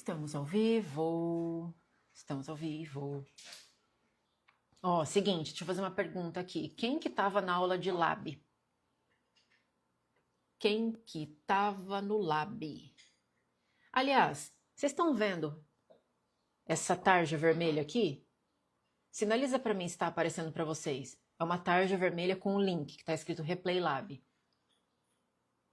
Estamos ao vivo. Estamos ao vivo. Ó, seguinte, deixa eu fazer uma pergunta aqui. Quem que tava na aula de Lab? Quem que tava no Lab? Aliás, vocês estão vendo essa tarja vermelha aqui? Sinaliza para mim se está aparecendo para vocês. É uma tarja vermelha com um link que está escrito Replay Lab.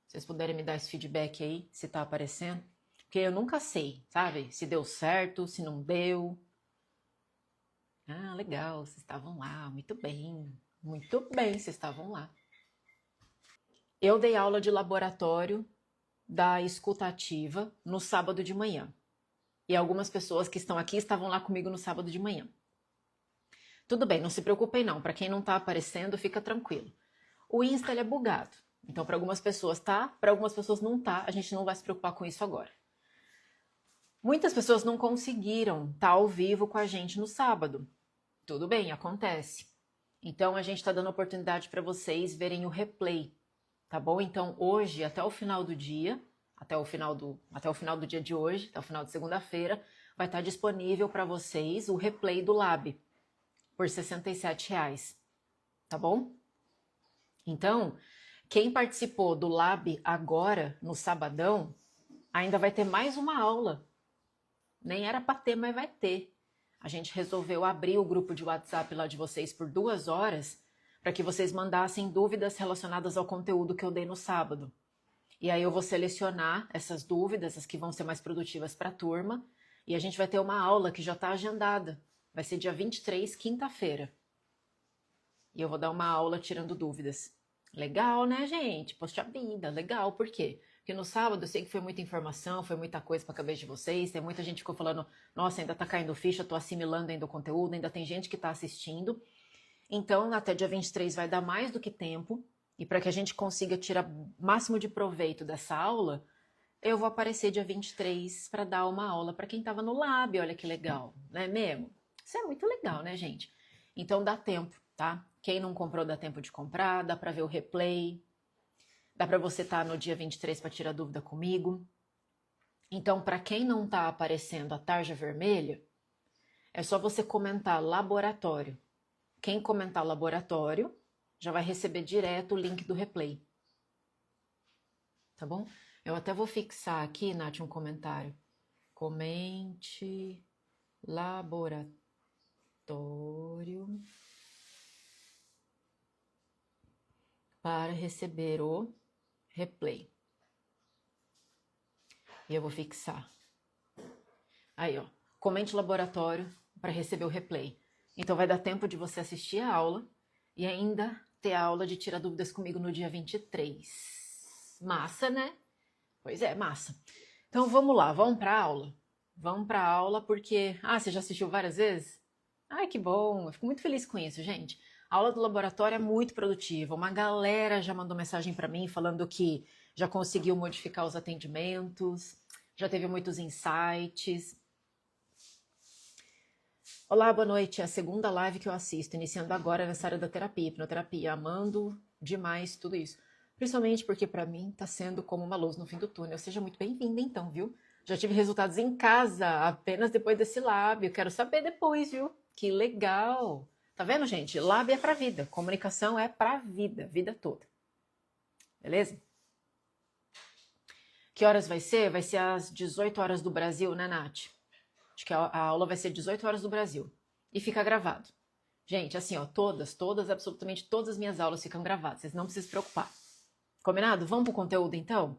Se vocês puderem me dar esse feedback aí, se está aparecendo. Porque eu nunca sei, sabe? Se deu certo, se não deu. Ah, legal, vocês estavam lá, muito bem. Muito bem, vocês estavam lá. Eu dei aula de laboratório da escuta ativa no sábado de manhã. E algumas pessoas que estão aqui estavam lá comigo no sábado de manhã. Tudo bem, não se preocupem não. Para quem não está aparecendo, fica tranquilo. O Insta ele é bugado. Então, para algumas pessoas tá, para algumas pessoas não tá. A gente não vai se preocupar com isso agora. Muitas pessoas não conseguiram estar ao vivo com a gente no sábado. Tudo bem, acontece. Então, a gente está dando oportunidade para vocês verem o replay, tá bom? Então, hoje, até o final do dia, até o final do dia de hoje, até o final de segunda-feira, vai estar disponível para vocês o replay do Lab, por R$ 67, tá bom? Então, quem participou do Lab agora, no sabadão, ainda vai ter mais uma aula. Nem era para ter, mas vai ter. A gente resolveu abrir o grupo de WhatsApp lá de vocês por 2 horas para que vocês mandassem dúvidas relacionadas ao conteúdo que eu dei no sábado. E aí eu vou selecionar essas dúvidas, as que vão ser mais produtivas para a turma, e a gente vai ter uma aula que já está agendada. Vai ser dia 23, quinta-feira. E eu vou dar uma aula tirando dúvidas. Legal, né, gente? Poxa vida, legal. Por quê? Porque no sábado eu sei que foi muita informação, foi muita coisa para a cabeça de vocês. Tem muita gente que ficou falando, nossa, ainda tá caindo ficha, tô assimilando ainda o conteúdo, ainda tem gente que tá assistindo. Então, até dia 23 vai dar mais do que tempo. E para que a gente consiga tirar o máximo de proveito dessa aula, eu vou aparecer dia 23 para dar uma aula para quem tava no Lab. Olha que legal, não é mesmo? Isso é muito legal, né, gente? Então dá tempo, tá? Quem não comprou dá tempo de comprar, dá para ver o replay. Dá para você estar no dia 23 para tirar dúvida comigo. Então, para quem não está aparecendo a tarja vermelha, é só você comentar laboratório. Quem comentar laboratório já vai receber direto o link do replay. Tá bom? Eu até vou fixar aqui, Nath, um comentário. Comente laboratório para receber o replay. E eu vou fixar. Aí, ó. Comente laboratório para receber o replay. Então vai dar tempo de você assistir a aula e ainda ter a aula de tirar dúvidas comigo no dia 23. Massa, né? Pois é, massa. Então vamos lá, vamos para a aula. Vamos para a aula porque... Ah, você já assistiu várias vezes? Ai, que bom. Eu fico muito feliz com isso, gente. A aula do laboratório é muito produtiva. Uma galera já mandou mensagem para mim falando que já conseguiu modificar os atendimentos, já teve muitos insights. Olá, boa noite. É a segunda live que eu assisto, iniciando agora nessa área da terapia, hipnoterapia, amando demais tudo isso. Principalmente porque para mim tá sendo como uma luz no fim do túnel. Seja muito bem-vinda então, viu? Já tive resultados em casa, apenas depois desse lab. Eu quero saber depois, viu? Que legal! Tá vendo, gente? Lab é pra vida, comunicação é pra vida, vida toda. Beleza? Que horas vai ser? Vai ser às 18 horas do Brasil, né, Nath? Acho que a aula vai ser 18 horas do Brasil. E fica gravado. Gente, assim, ó, absolutamente todas as minhas aulas ficam gravadas. Vocês não precisam se preocupar. Combinado? Vamos pro conteúdo, então?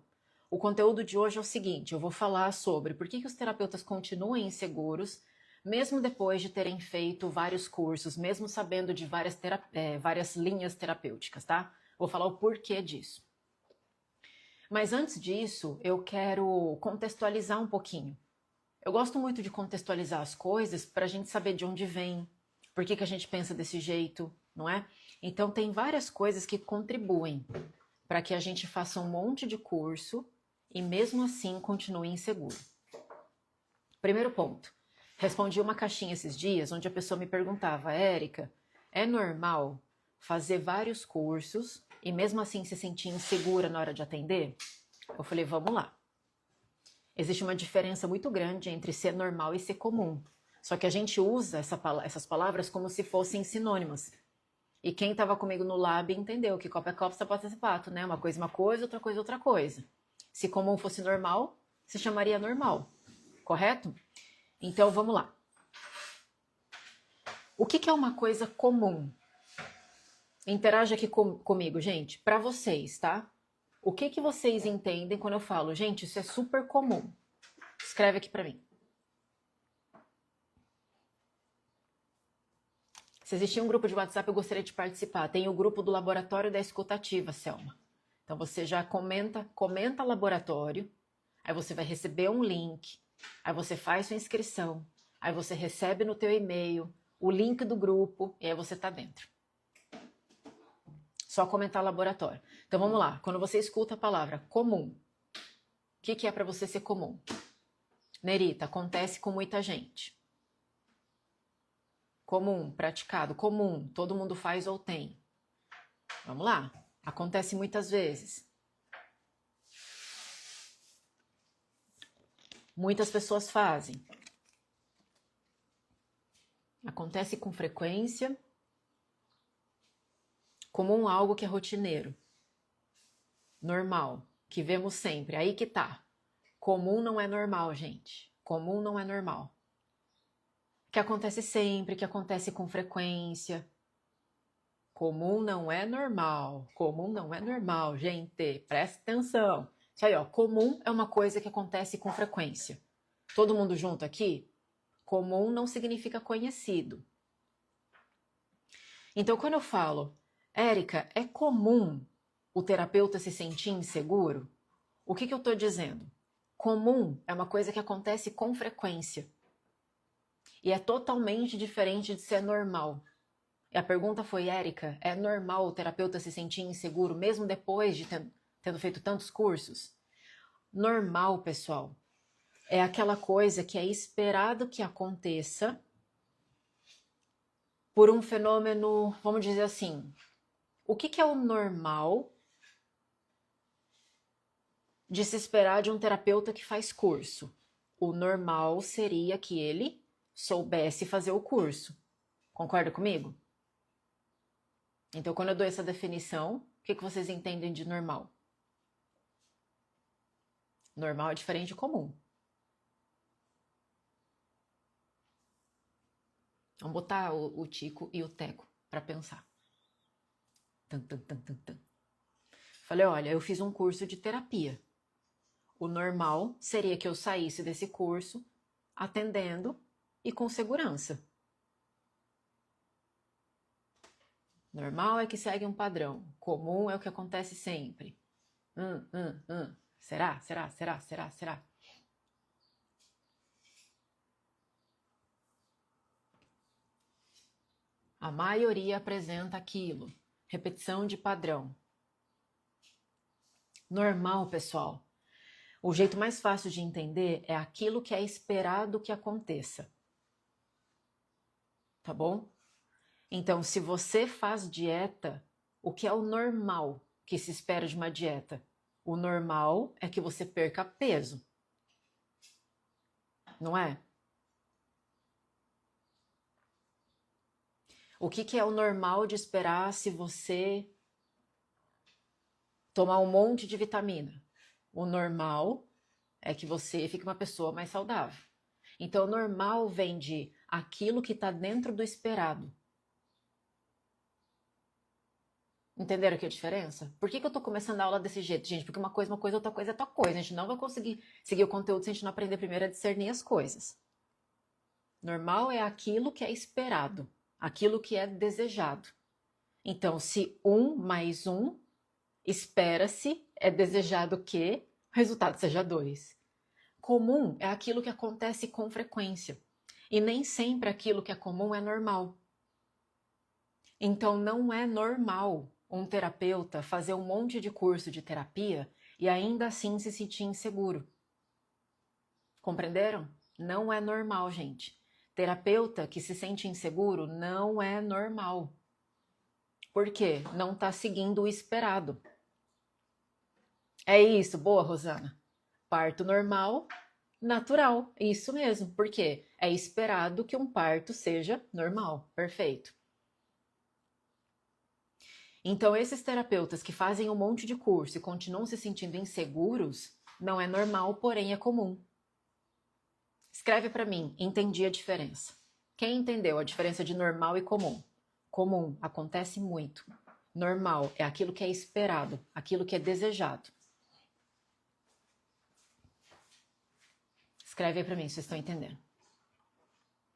O conteúdo de hoje é o seguinte, eu vou falar sobre por que os terapeutas continuam inseguros, mesmo depois de terem feito vários cursos, mesmo sabendo de várias linhas terapêuticas, tá? Vou falar o porquê disso. Mas antes disso, eu quero contextualizar um pouquinho. Eu gosto muito de contextualizar as coisas para a gente saber de onde vem, por que a gente pensa desse jeito, não é? Então tem várias coisas que contribuem para que a gente faça um monte de curso e mesmo assim continue inseguro. Primeiro ponto. Respondi uma caixinha esses dias onde a pessoa me perguntava, Érica, é normal fazer vários cursos e mesmo assim se sentir insegura na hora de atender? Eu falei, vamos lá. existe uma diferença muito grande entre ser normal e ser comum. Só que a gente usa essas palavras como se fossem sinônimas. E quem estava comigo no lab entendeu que copo é copo, sapato é sapato, né? Uma coisa, outra coisa, outra coisa. Se comum fosse normal, se chamaria normal, correto? Então, vamos lá. O que é uma coisa comum? Interaja aqui comigo, gente, para vocês, tá? O que vocês entendem quando eu falo, gente, isso é super comum? Escreve aqui para mim. Se existir um grupo de WhatsApp, eu gostaria de participar. Tem o grupo do Laboratório da Escutativa, Selma. Então você já comenta laboratório, aí você vai receber um link, aí você faz sua inscrição, aí você recebe no teu e-mail o link do grupo e aí você tá dentro. Só comentar laboratório. Então vamos lá. Quando você escuta a palavra comum, o que é para você ser comum? Nerita, acontece com muita gente. Comum, praticado, comum, todo mundo faz ou tem. Vamos lá. Acontece muitas vezes. Muitas pessoas fazem. Acontece com frequência. Comum, algo que é rotineiro. Normal, que vemos sempre. Aí que tá. Comum não é normal, gente. Comum não é normal. Que acontece sempre, que acontece com frequência. Comum não é normal. Comum não é normal, gente. Presta atenção. Isso aí, ó. Comum é uma coisa que acontece com frequência. Todo mundo junto aqui? Comum não significa conhecido. Então, quando eu falo, Érica, é comum o terapeuta se sentir inseguro? O que eu estou dizendo? Comum é uma coisa que acontece com frequência. E é totalmente diferente de ser normal. E a pergunta foi, Érica, é normal o terapeuta se sentir inseguro mesmo depois de tendo feito tantos cursos? Normal, pessoal, é aquela coisa que é esperado que aconteça por um fenômeno, vamos dizer assim, o que é o normal de se esperar de um terapeuta que faz curso? O normal seria que ele soubesse fazer o curso. Concorda comigo? Então, quando eu dou essa definição, o que vocês entendem de normal? Normal é diferente de comum. Vamos botar o Tico e o Teco para pensar. Falei, olha, eu fiz um curso de terapia. O normal seria que eu saísse desse curso atendendo e com segurança. Normal é que segue um padrão. Comum é o que acontece sempre. Será? A maioria apresenta aquilo. Repetição de padrão. Normal, pessoal. O jeito mais fácil de entender é aquilo que é esperado que aconteça. Tá bom? Então, se você faz dieta, o que é o normal que se espera de uma dieta? O normal é que você perca peso. Não é? O que é o normal de esperar se você tomar um monte de vitamina? O normal é que você fique uma pessoa mais saudável. Então, o normal vem de aquilo que está dentro do esperado. Entenderam aqui a diferença? Por que eu tô começando a aula desse jeito, gente? Porque uma coisa, outra coisa é outra coisa. A gente não vai conseguir seguir o conteúdo se a gente não aprender primeiro a discernir as coisas. Normal é aquilo que é esperado, aquilo que é desejado. Então, se 1 mais 1, espera-se, é desejado que o resultado seja 2. Comum é aquilo que acontece com frequência. E nem sempre aquilo que é comum é normal. Então, não é normal um terapeuta fazer um monte de curso de terapia e ainda assim se sentir inseguro. Compreenderam? Não é normal, gente. Terapeuta que se sente inseguro não é normal. Por quê? Não está seguindo o esperado. É isso, boa, Rosana. Parto normal Natural, isso mesmo. Por quê? É esperado que um parto seja normal, perfeito. Então, esses terapeutas que fazem um monte de curso e continuam se sentindo inseguros, não é normal, porém é comum. Escreve para mim, entendi a diferença. Quem entendeu a diferença de normal e comum? Comum acontece muito. Normal é aquilo que é esperado, aquilo que é desejado. Escreve aí para mim se vocês estão entendendo.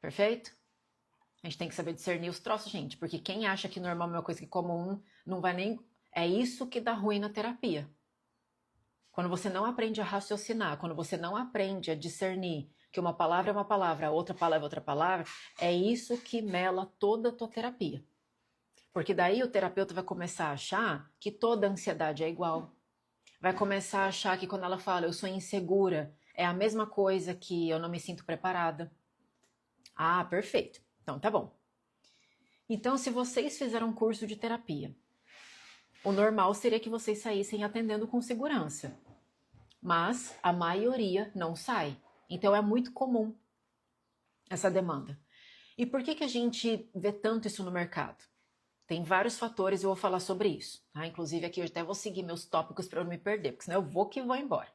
Perfeito? A gente tem que saber discernir os troços, gente, porque quem acha que normal é uma coisa que comum, não vai nem... É isso que dá ruim na terapia. Quando você não aprende a raciocinar, quando você não aprende a discernir que uma palavra é uma palavra, outra palavra é outra palavra, é isso que mela toda a tua terapia. Porque daí o terapeuta vai começar a achar que toda ansiedade é igual. Vai começar a achar que quando ela fala eu sou insegura, é a mesma coisa que eu não me sinto preparada. Ah, perfeito. Então tá bom. Então, se vocês fizeram um curso de terapia, o normal seria que vocês saíssem atendendo com segurança. Mas a maioria não sai. Então é muito comum essa demanda. E por que a gente vê tanto isso no mercado? Tem vários fatores e eu vou falar sobre isso. Tá? Inclusive aqui eu até vou seguir meus tópicos para não me perder, porque senão eu vou que vou embora.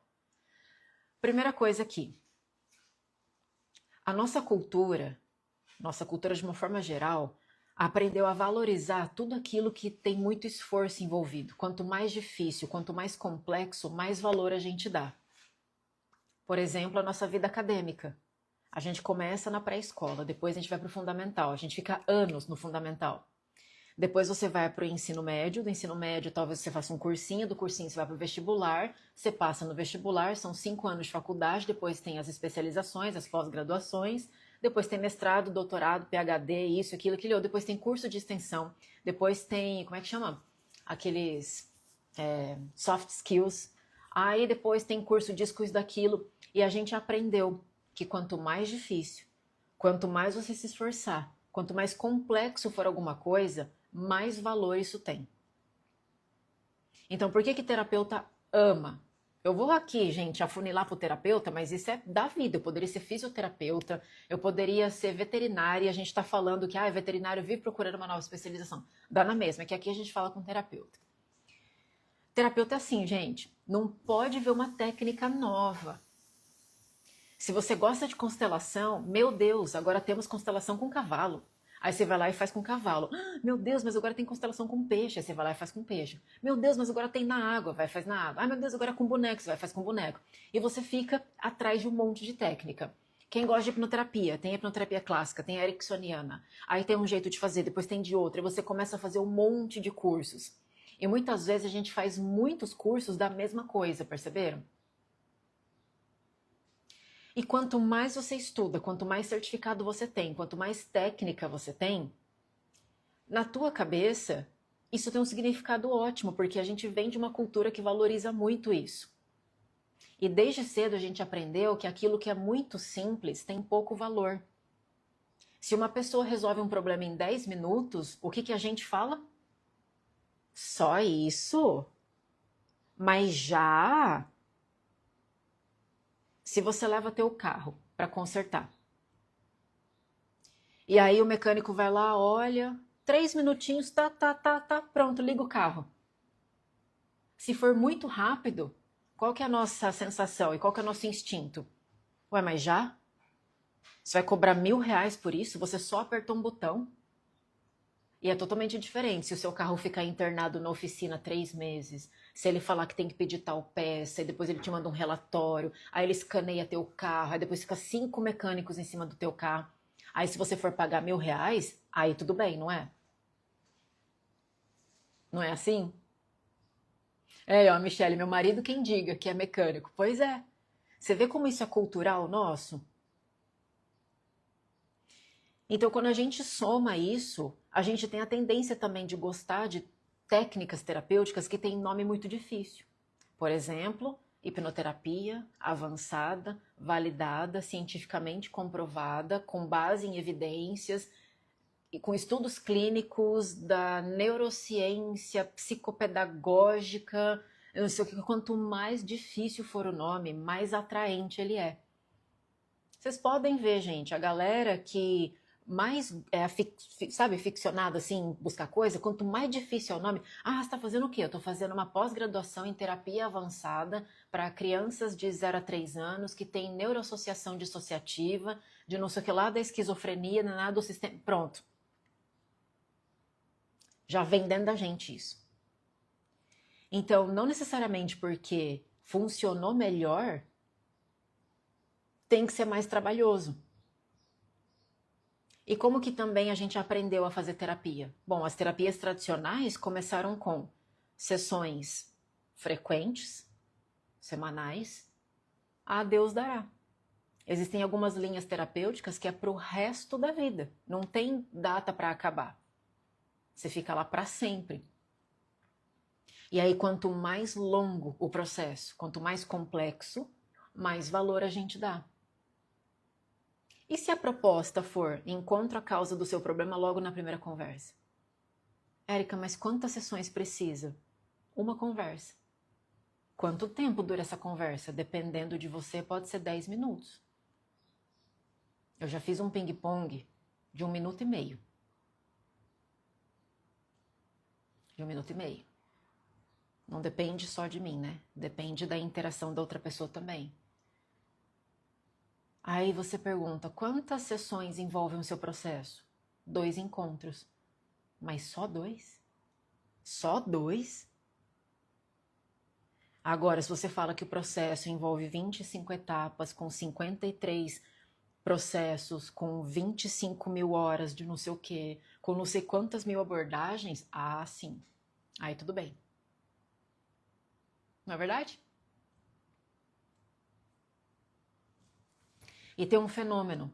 Primeira coisa aqui. A nossa cultura de uma forma geral, aprendeu a valorizar tudo aquilo que tem muito esforço envolvido. Quanto mais difícil, quanto mais complexo, mais valor a gente dá. Por exemplo, a nossa vida acadêmica. A gente começa na pré-escola, depois a gente vai para o fundamental, a gente fica anos no fundamental. Depois você vai para o ensino médio, do ensino médio talvez você faça um cursinho, do cursinho você vai para o vestibular, você passa no vestibular, são 5 anos de faculdade, depois tem as especializações, as pós-graduações, depois tem mestrado, doutorado, PhD, isso, aquilo, depois tem curso de extensão, depois tem, como é que chama? Aqueles soft skills, aí depois tem curso disso, isso, daquilo, e a gente aprendeu que quanto mais difícil, quanto mais você se esforçar, quanto mais complexo for alguma coisa, mais valor isso tem. Então, por que terapeuta ama? Eu vou aqui, gente, afunilar pro terapeuta, mas isso é da vida. Eu poderia ser fisioterapeuta, eu poderia ser veterinária, a gente está falando que veterinário vive procurando uma nova especialização. Dá na mesma, é que aqui a gente fala com terapeuta. Terapeuta é assim, gente, não pode ver uma técnica nova. Se você gosta de constelação, meu Deus, agora temos constelação com cavalo. Aí você vai lá e faz com cavalo. Ah, meu Deus, mas agora tem constelação com peixe. Aí você vai lá e faz com peixe. Meu Deus, mas agora tem na água. Vai e faz na água. Ah, meu Deus, agora é com boneco. Você vai e faz com boneco. E você fica atrás de um monte de técnica. Quem gosta de hipnoterapia, tem a hipnoterapia clássica, tem a ericksoniana. Aí tem um jeito de fazer, depois tem de outro. E você começa a fazer um monte de cursos. E muitas vezes a gente faz muitos cursos da mesma coisa, perceberam? E quanto mais você estuda, quanto mais certificado você tem, quanto mais técnica você tem, na tua cabeça, isso tem um significado ótimo, porque a gente vem de uma cultura que valoriza muito isso. E desde cedo a gente aprendeu que aquilo que é muito simples tem pouco valor. Se uma pessoa resolve um problema em 10 minutos, o que a gente fala? Só isso? Mas já... Se você leva teu carro para consertar, e aí o mecânico vai lá, olha, 3 minutinhos, tá, pronto, liga o carro. Se for muito rápido, qual que é a nossa sensação e qual que é o nosso instinto? Ué, mas já? Você vai cobrar R$ 1.000 por isso? Você só apertou um botão? E é totalmente diferente se o seu carro ficar internado na oficina 3 meses, se ele falar que tem que pedir tal peça, e depois ele te manda um relatório, aí ele escaneia teu carro, aí depois fica 5 mecânicos em cima do teu carro. Aí se você for pagar R$ 1.000, aí tudo bem, não é? Não é assim? Ó, Michele, meu marido quem diga que é mecânico. Pois é. Você vê como isso é cultural nosso? Então, quando a gente soma isso, a gente tem a tendência também de gostar de técnicas terapêuticas que têm nome muito difícil. Por exemplo, hipnoterapia avançada, validada, cientificamente comprovada, com base em evidências e com estudos clínicos da neurociência psicopedagógica. Eu não sei o que, quanto mais difícil for o nome, mais atraente ele é. Vocês podem ver, gente, a galera que mais é, sabe, ficcionada assim, buscar coisa, quanto mais difícil é o nome. Ah, você tá fazendo o quê? Eu tô fazendo uma pós-graduação em terapia avançada para crianças de 0 a 3 anos que tem neuroassociação dissociativa, de não sei o que lá, da esquizofrenia, nada do sistema. Pronto. Já vem dentro da gente isso. Então, não necessariamente porque funcionou melhor, tem que ser mais trabalhoso. E como que também a gente aprendeu a fazer terapia? Bom, as terapias tradicionais começaram com sessões frequentes, semanais, a Deus dará. Existem algumas linhas terapêuticas que é para o resto da vida, não tem data para acabar. Você fica lá para sempre. E aí, quanto mais longo o processo, quanto mais complexo, mais valor a gente dá. E se a proposta for encontre a causa do seu problema logo na primeira conversa? Érica, mas quantas sessões precisa? Uma conversa. Quanto tempo dura essa conversa? Dependendo de você, pode ser 10 minutos. Eu já fiz um ping-pong de 1 minuto e meio. De 1 minuto e meio. Não depende só de mim, né? Depende da interação da outra pessoa também. Aí você pergunta, quantas sessões envolvem o seu processo? 2 encontros. Mas só 2? Só 2? Agora, se você fala que o processo envolve 25 etapas, com 53 processos, com 25 mil horas de não sei o quê, com não sei quantas mil abordagens, ah, sim. Aí tudo bem. Não é verdade? E tem um fenômeno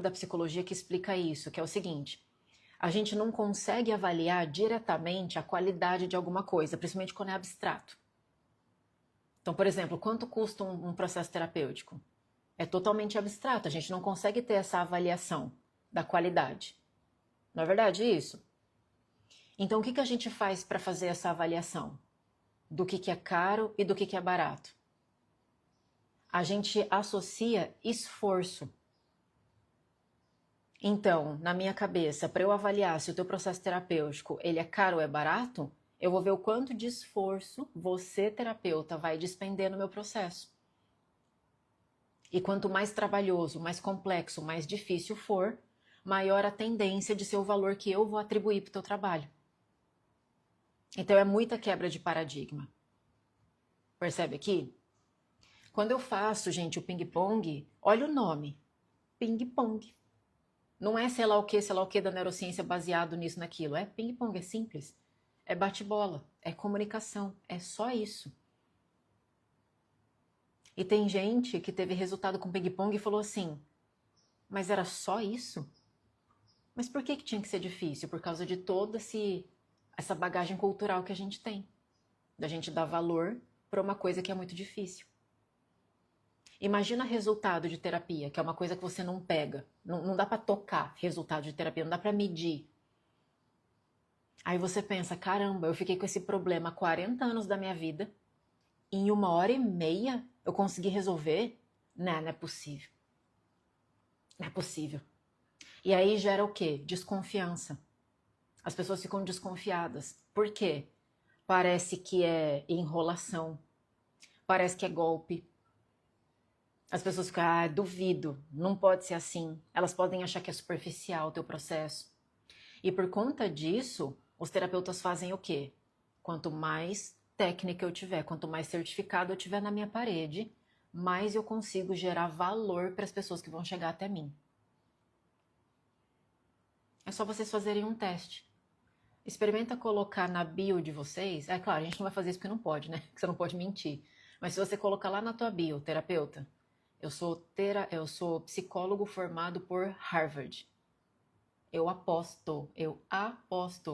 da psicologia que explica isso, que é o seguinte: a gente não consegue avaliar diretamente a qualidade de alguma coisa, principalmente quando é abstrato. Então, por exemplo, quanto custa um processo terapêutico? É totalmente abstrato, a gente não consegue ter essa avaliação da qualidade. Não é verdade isso? Então, o que a gente faz para fazer essa avaliação? Do que é caro e do que é barato? A gente associa esforço. Então, na minha cabeça, para eu avaliar se o teu processo terapêutico ele é caro ou é barato, eu vou ver o quanto de esforço você, terapeuta, vai despender no meu processo. E quanto mais trabalhoso, mais complexo, mais difícil for, maior a tendência de ser o valor que eu vou atribuir para o teu trabalho. Então, é muita quebra de paradigma. Percebe aqui? Quando eu faço, gente, o ping-pong, olha o nome. Ping-pong. Não é sei lá o que da neurociência baseado nisso, naquilo. É ping-pong, é simples. É bate-bola, é comunicação, é só isso. E tem gente que teve resultado com ping-pong e falou assim, mas era só isso? Mas por que tinha que ser difícil? Por causa de toda essa bagagem cultural que a gente tem. Da gente dar valor para uma coisa que é muito difícil. Imagina resultado de terapia, que é uma coisa que você não pega. Não dá para tocar resultado de terapia, não dá para medir. Aí você pensa, caramba, eu fiquei com esse problema há 40 anos da minha vida, e em 1 hora e meia eu consegui resolver? Não é possível. Não é possível. E aí gera o quê? Desconfiança. As pessoas ficam desconfiadas. Por quê? Parece que é enrolação. Parece que é golpe. As pessoas ficam, duvido, não pode ser assim. Elas podem achar que é superficial o teu processo. E por conta disso, os terapeutas fazem o quê? Quanto mais técnica eu tiver, quanto mais certificado eu tiver na minha parede, mais eu consigo gerar valor para as pessoas que vão chegar até mim. É só vocês fazerem um teste. Experimenta colocar na bio de vocês. É claro, a gente não vai fazer isso porque não pode, né? Porque você não pode mentir. Mas se você colocar lá na tua bio, terapeuta, eu sou psicólogo formado por Harvard. Eu aposto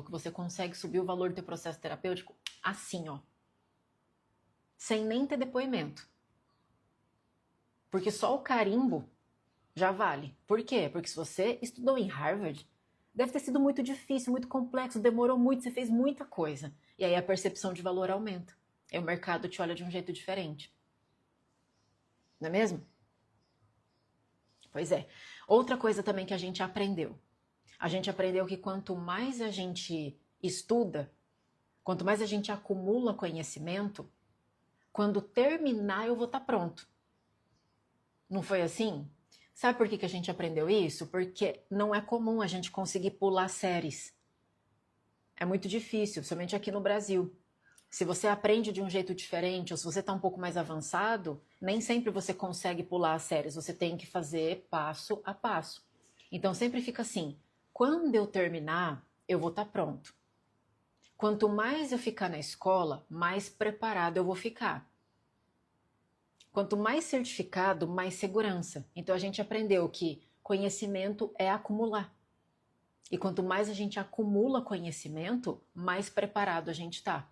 que você consegue subir o valor do teu processo terapêutico assim, ó. Sem nem ter depoimento. Porque só o carimbo já vale. Por quê? Porque se você estudou em Harvard, deve ter sido muito difícil, muito complexo, demorou muito, você fez muita coisa. E aí a percepção de valor aumenta. E o mercado te olha de um jeito diferente. Não é mesmo? Pois é. Outra coisa também que a gente aprendeu. A gente aprendeu que quanto mais a gente estuda, quanto mais a gente acumula conhecimento, quando terminar eu vou estar pronto. Não foi assim? Sabe por que a gente aprendeu isso? Porque não é comum a gente conseguir pular séries. É muito difícil, somente aqui no Brasil. Se você aprende de um jeito diferente, ou se você está um pouco mais avançado, nem sempre você consegue pular as séries, você tem que fazer passo a passo. Então sempre fica assim, quando eu terminar, eu vou estar pronto. Quanto mais eu ficar na escola, mais preparado eu vou ficar. Quanto mais certificado, mais segurança. Então a gente aprendeu que conhecimento é acumular. E quanto mais a gente acumula conhecimento, mais preparado a gente está.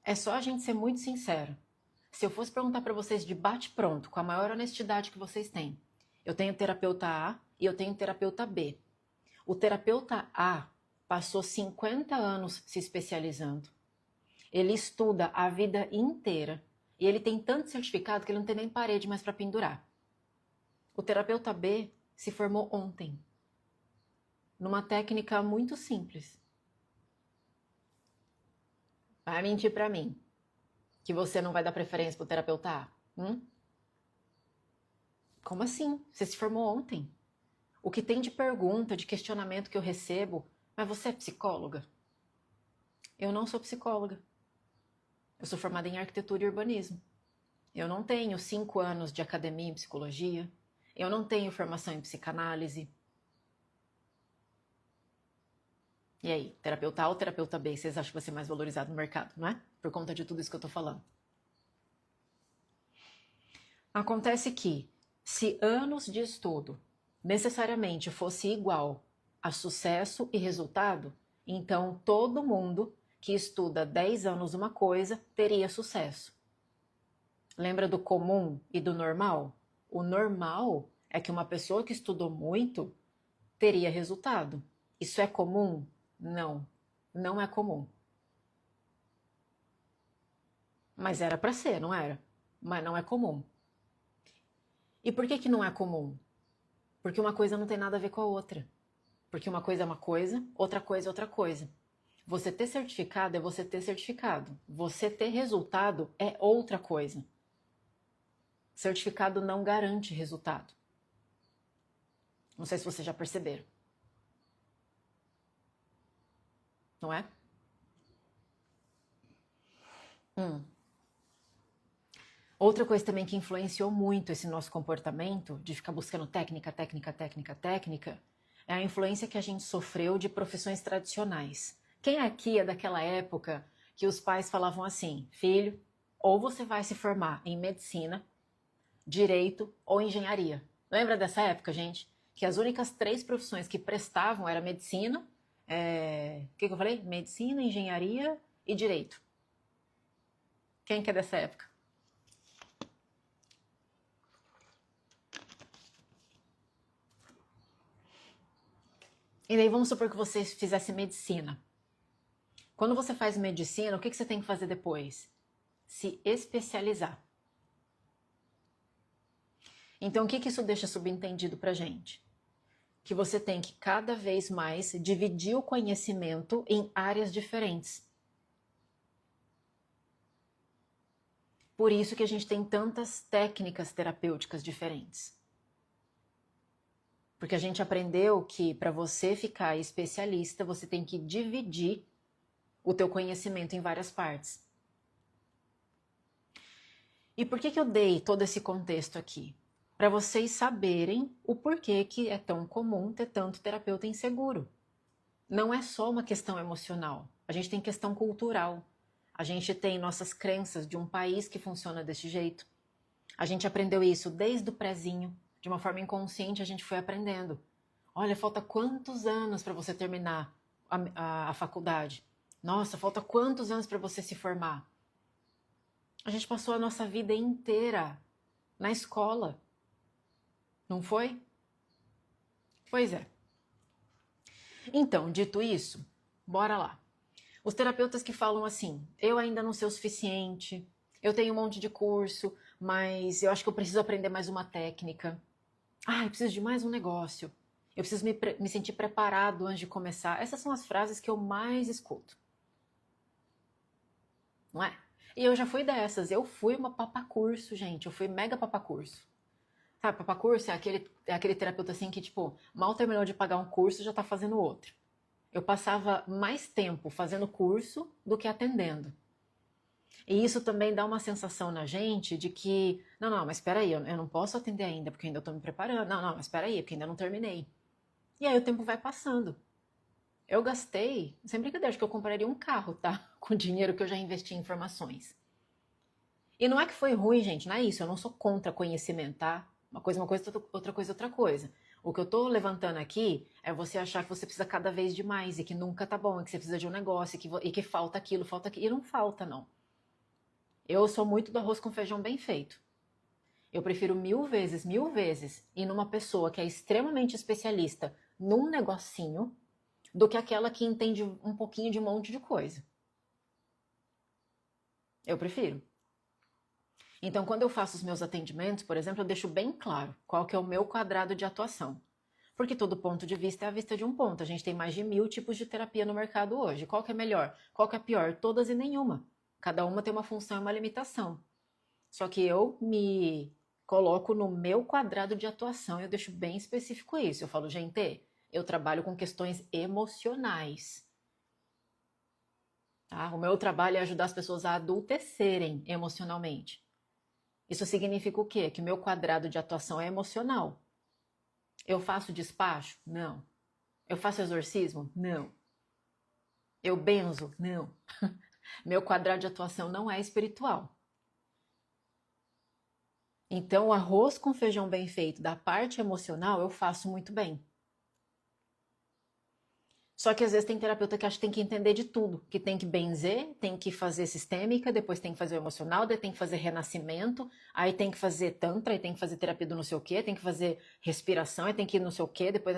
É só a gente ser muito sincero. Se eu fosse perguntar para vocês de bate-pronto, com a maior honestidade que vocês têm, eu tenho terapeuta A e eu tenho terapeuta B. O terapeuta A passou 50 anos se especializando. Ele estuda a vida inteira e ele tem tanto certificado que ele não tem nem parede mais para pendurar. O terapeuta B se formou ontem, numa técnica muito simples. Vai mentir para mim que você não vai dar preferência pro terapeuta A? Como assim? Você se formou ontem. O que tem de pergunta, de questionamento que eu recebo, mas você é psicóloga? Eu não sou psicóloga. Eu sou formada em arquitetura e urbanismo. Eu não tenho 5 anos de academia em psicologia. Eu não tenho formação em psicanálise. E aí, terapeuta A ou terapeuta B, vocês acham que vai ser mais valorizado no mercado, não é? Por conta de tudo isso que eu tô falando. Acontece que, se anos de estudo necessariamente fosse igual a sucesso e resultado, então todo mundo que estuda 10 anos uma coisa teria sucesso. Lembra do comum e do normal? O normal é que uma pessoa que estudou muito teria resultado. Isso é comum? Não, não é comum. Mas era para ser, não era? Mas não é comum. E por que não é comum? Porque uma coisa não tem nada a ver com a outra. Porque uma coisa é uma coisa, outra coisa é outra coisa. Você ter certificado é você ter certificado. Você ter resultado é outra coisa. Certificado não garante resultado. Não sei se vocês já perceberam. Não é? Outra coisa também que influenciou muito esse nosso comportamento de ficar buscando técnica, técnica, técnica, técnica, é a influência que a gente sofreu de profissões tradicionais. Quem aqui é daquela época que os pais falavam assim, filho, ou você vai se formar em medicina, direito ou engenharia. Lembra dessa época, gente? Que as únicas 3 profissões que prestavam era medicina, o que eu falei? Medicina, engenharia e direito. Quem que é dessa época? E daí vamos supor que você fizesse medicina. Quando você faz medicina, o que você tem que fazer depois? Se especializar. Então, o que isso deixa subentendido pra gente? Que você tem que cada vez mais dividir o conhecimento em áreas diferentes. Por isso que a gente tem tantas técnicas terapêuticas diferentes. Porque a gente aprendeu que para você ficar especialista, você tem que dividir o teu conhecimento em várias partes. E por que eu dei todo esse contexto aqui? Para vocês saberem o porquê que é tão comum ter tanto terapeuta inseguro. Não é só uma questão emocional, a gente tem questão cultural. A gente tem nossas crenças de um país que funciona desse jeito. A gente aprendeu isso desde o prezinho. De uma forma inconsciente, a gente foi aprendendo. Olha, falta quantos anos para você terminar a faculdade? Nossa, falta quantos anos para você se formar? A gente passou a nossa vida inteira na escola. Não foi? Pois é. Então, dito isso, bora lá. Os terapeutas que falam assim, eu ainda não sei o suficiente, eu tenho um monte de curso, mas eu acho que eu preciso aprender mais uma técnica. Ah, eu preciso de mais um negócio. Eu preciso me sentir preparado antes de começar. Essas são as frases que eu mais escuto. Não é? E eu já fui dessas. Eu fui uma papacurso, gente. Eu fui mega papacurso. Sabe, papacurso é aquele terapeuta assim que, tipo, mal terminou de pagar um curso já tá fazendo outro. Eu passava mais tempo fazendo curso do que atendendo. E isso também dá uma sensação na gente de que, não, mas espera aí, eu não posso atender ainda porque ainda estou me preparando. Não, mas espera aí, porque ainda não terminei. E aí o tempo vai passando. Eu gastei, sem brincadeira, acho que eu compraria um carro, tá? Com o dinheiro que eu já investi em informações. E não é que foi ruim, gente, não é isso. Eu não sou contra conhecimento, tá? Uma coisa, outra coisa, outra coisa. O que eu tô levantando aqui é você achar que você precisa cada vez de mais e que nunca tá bom, e que você precisa de um negócio e que falta aquilo, falta aquilo. E não falta, não. Eu sou muito do arroz com feijão bem feito. Eu prefiro mil vezes ir numa pessoa que é extremamente especialista num negocinho do que aquela que entende um pouquinho de um monte de coisa. Eu prefiro. Então, quando eu faço os meus atendimentos, por exemplo, eu deixo bem claro qual que é o meu quadrado de atuação. Porque todo ponto de vista é a vista de um ponto. A gente tem mais de 1000 tipos de terapia no mercado hoje. Qual que é melhor? Qual que é pior? Todas e nenhuma. Cada uma tem uma função e uma limitação. Só que eu me coloco no meu quadrado de atuação e eu deixo bem específico isso. Eu falo, gente, eu trabalho com questões emocionais. Tá? O meu trabalho é ajudar as pessoas a adultecerem emocionalmente. Isso significa o quê? Que o meu quadrado de atuação é emocional. Eu faço despacho? Não. Eu faço exorcismo? Não. Eu benzo? Não. Meu quadrado de atuação não é espiritual. Então, o arroz com feijão bem feito da parte emocional eu faço muito bem. Só que às vezes tem terapeuta que acha que tem que entender de tudo, que tem que benzer, tem que fazer sistêmica, depois tem que fazer o emocional, depois tem que fazer renascimento, aí tem que fazer tantra, aí tem que fazer terapia do não sei o quê, tem que fazer respiração, aí tem que ir não sei o quê, depois...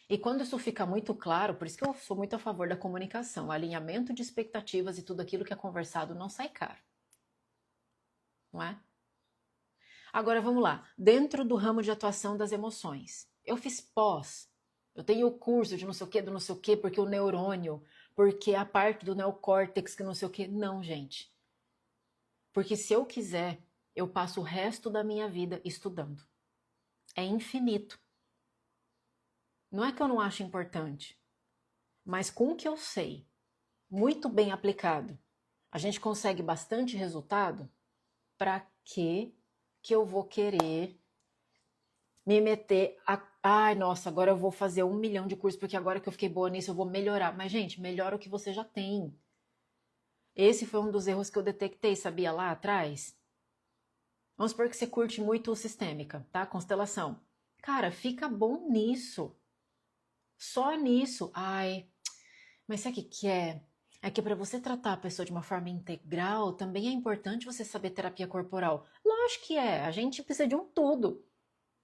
E quando isso fica muito claro, por isso que eu sou muito a favor da comunicação, alinhamento de expectativas e tudo aquilo que é conversado não sai caro. Não é? Agora vamos lá. Dentro do ramo de atuação das emoções, eu fiz pós. Eu tenho o curso de não sei o que, do não sei o que, porque o neurônio, porque a parte do neocórtex que não sei o que. Não, gente. Porque se eu quiser, eu passo o resto da minha vida estudando. É infinito. Não é que eu não acho importante, mas com o que eu sei, muito bem aplicado, a gente consegue bastante resultado. Para que eu vou querer me meter a... Ai, nossa, agora eu vou fazer 1 milhão de cursos, porque agora que eu fiquei boa nisso, eu vou melhorar. Mas, gente, melhora o que você já tem. Esse foi um dos erros que eu detectei, sabia, lá atrás? Vamos supor que você curte muito o sistêmica, tá? Constelação. Cara, fica bom nisso. Só nisso. Ai, mas sabe o que é? É que para você tratar a pessoa de uma forma integral, também é importante você saber terapia corporal. Lógico que é, a gente precisa de um tudo.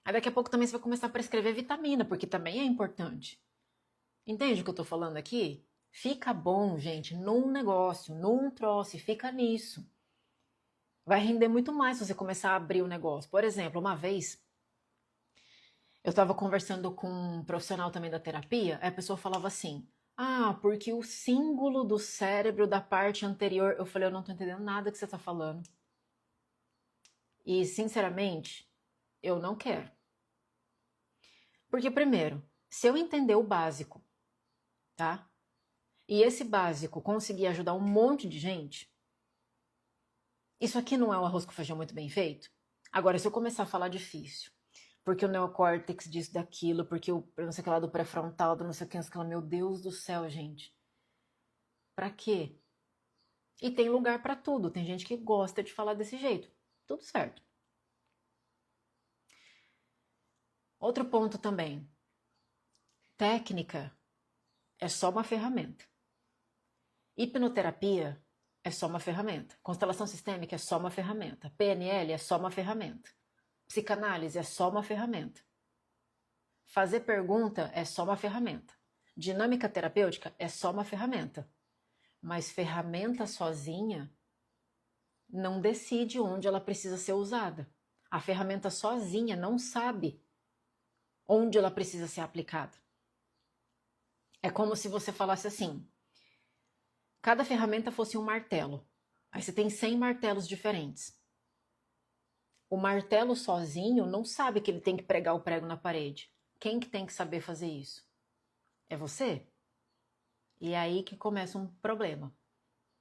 Aí daqui a pouco também você vai começar a prescrever vitamina, porque também é importante. Entende o que eu tô falando aqui? Fica bom, gente, num negócio, num troço, e fica nisso. Vai render muito mais se você começar a abrir o negócio. Por exemplo, uma vez eu estava conversando com um profissional também da terapia, aí a pessoa falava assim: ah, porque o símbolo do cérebro da parte anterior. Eu falei, eu não tô entendendo nada que você tá falando. E, sinceramente, eu não quero. Porque, primeiro, se eu entender o básico, tá? E esse básico conseguir ajudar um monte de gente, isso aqui não é um arroz com feijão muito bem feito? Agora, se eu começar a falar difícil, porque o neocórtex disso, daquilo, porque o não sei o que lá do pré-frontal, do não sei o que, meu Deus do céu, gente. Pra quê? E tem lugar pra tudo. Tem gente que gosta de falar desse jeito. Tudo certo. Outro ponto também. Técnica é só uma ferramenta. Hipnoterapia é só uma ferramenta. Constelação sistêmica é só uma ferramenta. PNL é só uma ferramenta. Psicanálise é só uma ferramenta. Fazer pergunta é só uma ferramenta. Dinâmica terapêutica é só uma ferramenta. Mas ferramenta sozinha não decide onde ela precisa ser usada. A ferramenta sozinha não sabe onde ela precisa ser aplicada. É como se você falasse assim, cada ferramenta fosse um martelo. Aí você tem 100 martelos diferentes. O martelo sozinho não sabe que ele tem que pregar o prego na parede. Quem que tem que saber fazer isso? É você? E é aí que começa um problema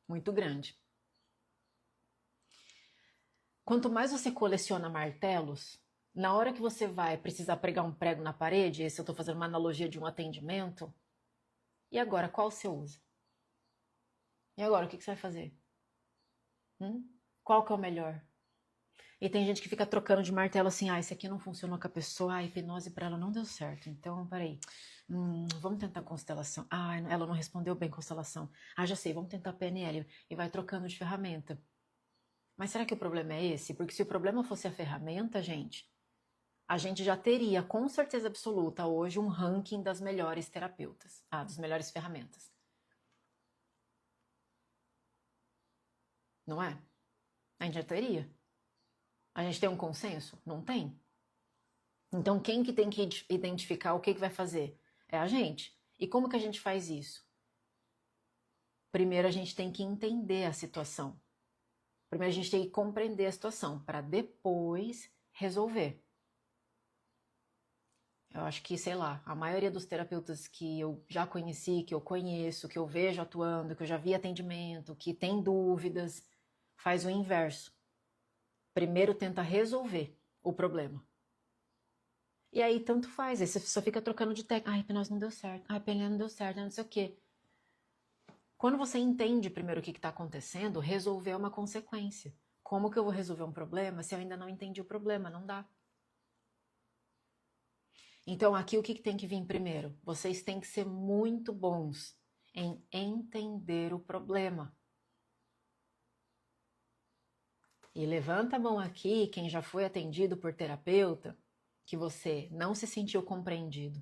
muito grande. Quanto mais você coleciona martelos, na hora que você vai precisar pregar um prego na parede, esse eu estou fazendo uma analogia de um atendimento, e agora qual você usa? E agora o que você vai fazer? Qual que é o melhor? E tem gente que fica trocando de martelo assim, esse aqui não funcionou com a pessoa, a hipnose para ela não deu certo, então peraí, vamos tentar constelação, ela não respondeu bem constelação, já sei, vamos tentar PNL, e vai trocando de ferramenta. Mas será que o problema é esse? Porque se o problema fosse a ferramenta, a gente já teria com certeza absoluta hoje um ranking das melhores terapeutas, das melhores ferramentas. Não é? A gente já teria. A gente tem um consenso? Não tem. Então, quem que tem que identificar o que vai fazer? É a gente. E como que a gente faz isso? Primeiro, a gente tem que entender a situação. Primeiro, a gente tem que compreender a situação para depois resolver. Eu acho que, sei lá, a maioria dos terapeutas que eu já conheci, que eu conheço, que eu vejo atuando, que eu já vi atendimento, que tem dúvidas, faz o inverso. Primeiro tenta resolver o problema. E aí tanto faz, aí você só fica trocando de técnica. Hipnose não deu certo, PNL não deu certo, não sei o quê. Quando você entende primeiro o que está acontecendo, resolver é uma consequência. Como que eu vou resolver um problema se eu ainda não entendi o problema? Não dá. Então aqui o que tem que vir primeiro? Vocês têm que ser muito bons em entender o problema. E levanta a mão aqui quem já foi atendido por terapeuta, que você não se sentiu compreendido,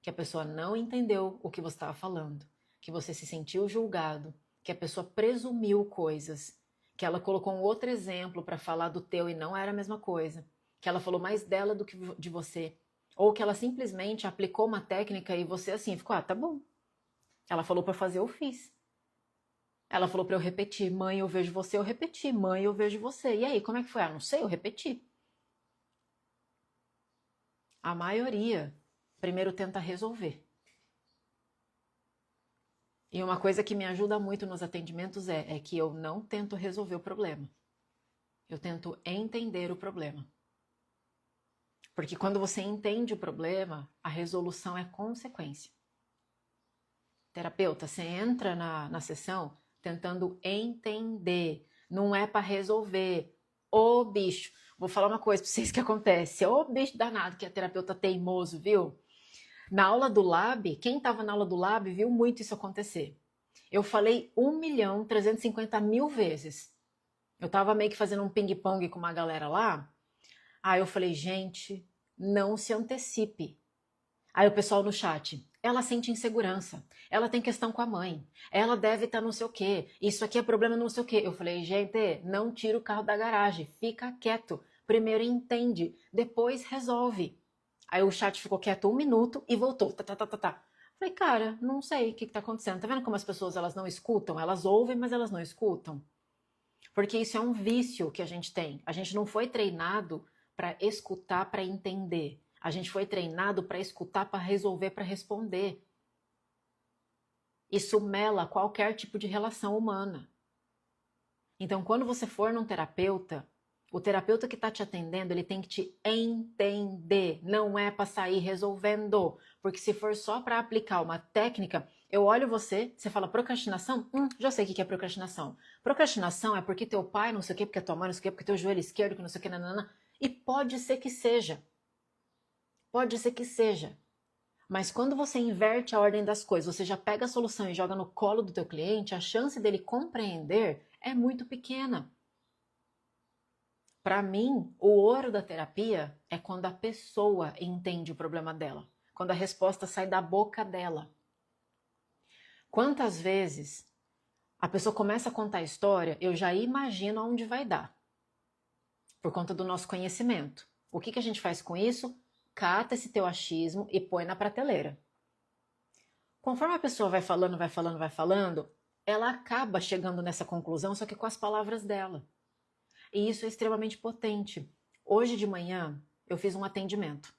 que a pessoa não entendeu o que você estava falando, que você se sentiu julgado, que a pessoa presumiu coisas, que ela colocou um outro exemplo para falar do teu e não era a mesma coisa, que ela falou mais dela do que de você, ou que ela simplesmente aplicou uma técnica e você assim ficou, tá bom. Ela falou para fazer, eu fiz. Ela falou para eu repetir, mãe, eu vejo você, eu repeti, mãe, eu vejo você. E aí, como é que foi? Não sei, eu repeti. A maioria primeiro tenta resolver. E uma coisa que me ajuda muito nos atendimentos é que eu não tento resolver o problema. Eu tento entender o problema. Porque quando você entende o problema, a resolução é consequência. Terapeuta, você entra na sessão tentando entender, não é para resolver. Ô bicho, vou falar uma coisa para vocês que acontece. Ô bicho danado que é terapeuta teimoso, viu? Na aula do Lab, quem estava na aula do Lab viu muito isso acontecer. Eu falei 1.350.000 vezes. Eu estava meio que fazendo um ping-pong com uma galera lá. Aí eu falei, gente, não se antecipe. Aí o pessoal no chat, ela sente insegurança, ela tem questão com a mãe, ela deve estar não sei o quê, isso aqui é problema não sei o quê. Eu falei, gente, não tira o carro da garagem, fica quieto. Primeiro entende, depois resolve. Aí o chat ficou quieto 1 minuto e voltou. Falei, cara, não sei o que está acontecendo. Tá vendo como as pessoas elas não escutam? Elas ouvem, mas elas não escutam. Porque isso é um vício que a gente tem. A gente não foi treinado para escutar, para entender. A gente foi treinado para escutar, para resolver, para responder. Isso mela qualquer tipo de relação humana. Então, quando você for num terapeuta, o terapeuta que está te atendendo, ele tem que te entender. Não é para sair resolvendo. Porque se for só para aplicar uma técnica, eu olho você fala procrastinação? Já sei o que é procrastinação. Procrastinação é porque teu pai não sei o que, porque tua mãe não sei o que, porque teu joelho esquerdo que não sei o que, nanana. E pode ser que seja. Pode ser que seja. Mas quando você inverte a ordem das coisas, você já pega a solução e joga no colo do teu cliente, a chance dele compreender é muito pequena. Para mim, o ouro da terapia é quando a pessoa entende o problema dela, quando a resposta sai da boca dela. Quantas vezes a pessoa começa a contar a história, eu já imagino aonde vai dar. por conta do nosso conhecimento. O que a gente faz com isso? Cata esse teu achismo e põe na prateleira. Conforme a pessoa vai falando, ela acaba chegando nessa conclusão, só que com as palavras dela. E isso é extremamente potente. Hoje de manhã, eu fiz um atendimento.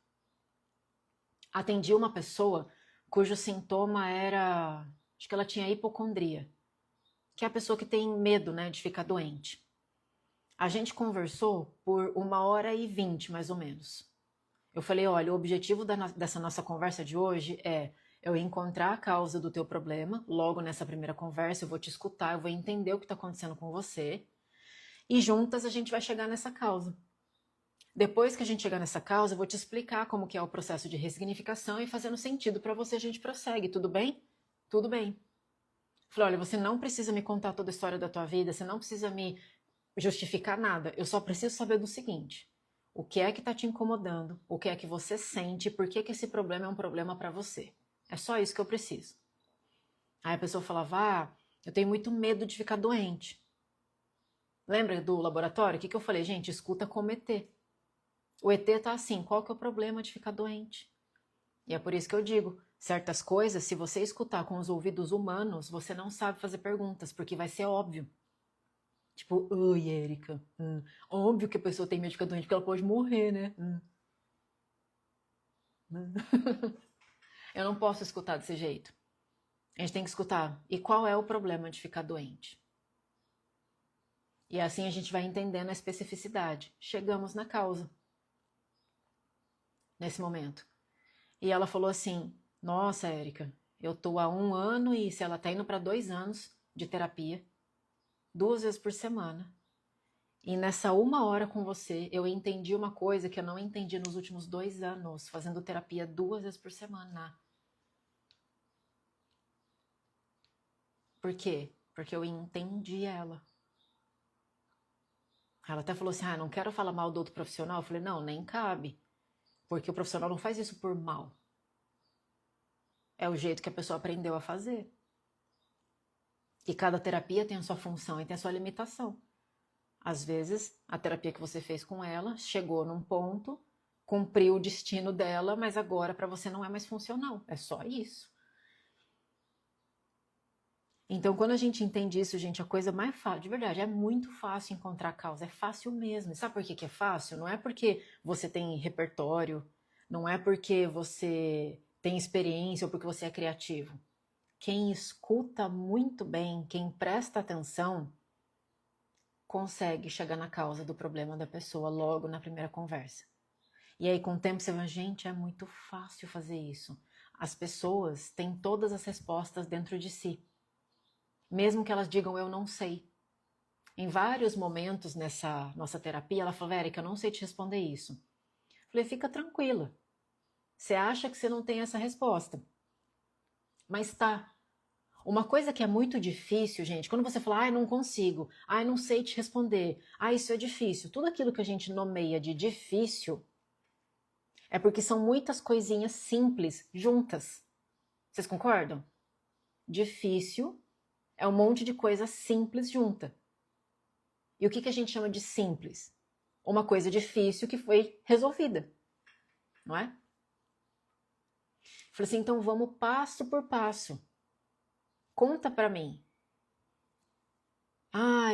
Atendi uma pessoa cujo sintoma era... Acho que ela tinha hipocondria, que é a pessoa que tem medo, né, de ficar doente. A gente conversou por 1h20, mais ou menos. Eu falei, olha, o objetivo dessa nossa conversa de hoje é eu encontrar a causa do teu problema. Logo nessa primeira conversa eu vou te escutar, eu vou entender o que está acontecendo com você. E juntas a gente vai chegar nessa causa. Depois que a gente chegar nessa causa, eu vou te explicar como que é o processo de ressignificação e fazendo sentido para você a gente prossegue, tudo bem? Tudo bem. Falei, olha, você não precisa me contar toda a história da tua vida, você não precisa me justificar nada, eu só preciso saber do seguinte, o que é que tá te incomodando, o que é que você sente, por que esse problema é um problema para você. É só isso que eu preciso. Aí a pessoa falava, eu tenho muito medo de ficar doente. Lembra do laboratório? O que eu falei? Gente, escuta como ET. O ET tá assim, qual que é o problema de ficar doente? E é por isso que eu digo, certas coisas, se você escutar com os ouvidos humanos, você não sabe fazer perguntas, porque vai ser óbvio. Tipo, oi, Érica. Óbvio que a pessoa tem medo de ficar doente, porque ela pode morrer, né? Eu não posso escutar desse jeito. A gente tem que escutar. E qual é o problema de ficar doente? E assim a gente vai entendendo a especificidade. Chegamos na causa. Nesse momento. E ela falou assim, nossa, Érica, eu tô há 1 ano e se ela tá indo para 2 anos de terapia, 2 vezes por semana. E nessa 1 hora com você, eu entendi uma coisa que eu não entendi nos últimos 2 anos, fazendo terapia 2 vezes por semana. Por quê? Porque eu entendi ela. Ela até falou assim, não quero falar mal do outro profissional. Eu falei, não, nem cabe. Porque o profissional não faz isso por mal. É o jeito que a pessoa aprendeu a fazer. E cada terapia tem a sua função e tem a sua limitação. Às vezes, a terapia que você fez com ela chegou num ponto, cumpriu o destino dela, mas agora para você não é mais funcional. É só isso. Então, quando a gente entende isso, gente, a coisa mais fácil, de verdade, é muito fácil encontrar a causa. É fácil mesmo. Sabe por que é fácil? Não é porque você tem repertório, não é porque você tem experiência ou porque você é criativo. Quem escuta muito bem, quem presta atenção, consegue chegar na causa do problema da pessoa logo na primeira conversa. E aí, com o tempo, você vai, gente, é muito fácil fazer isso. As pessoas têm todas as respostas dentro de si. Mesmo que elas digam, eu não sei. Em vários momentos nessa nossa terapia, ela falou, Érica, eu não sei te responder isso. Eu falei, fica tranquila. Você acha que você não tem essa resposta. Mas tá. Uma coisa que é muito difícil, gente, quando você fala, não consigo, não sei te responder, isso é difícil. Tudo aquilo que a gente nomeia de difícil é porque são muitas coisinhas simples juntas. Vocês concordam? Difícil é um monte de coisa simples junta. E o que a gente chama de simples? Uma coisa difícil que foi resolvida, não é? Falei assim, então vamos passo por passo. Conta pra mim.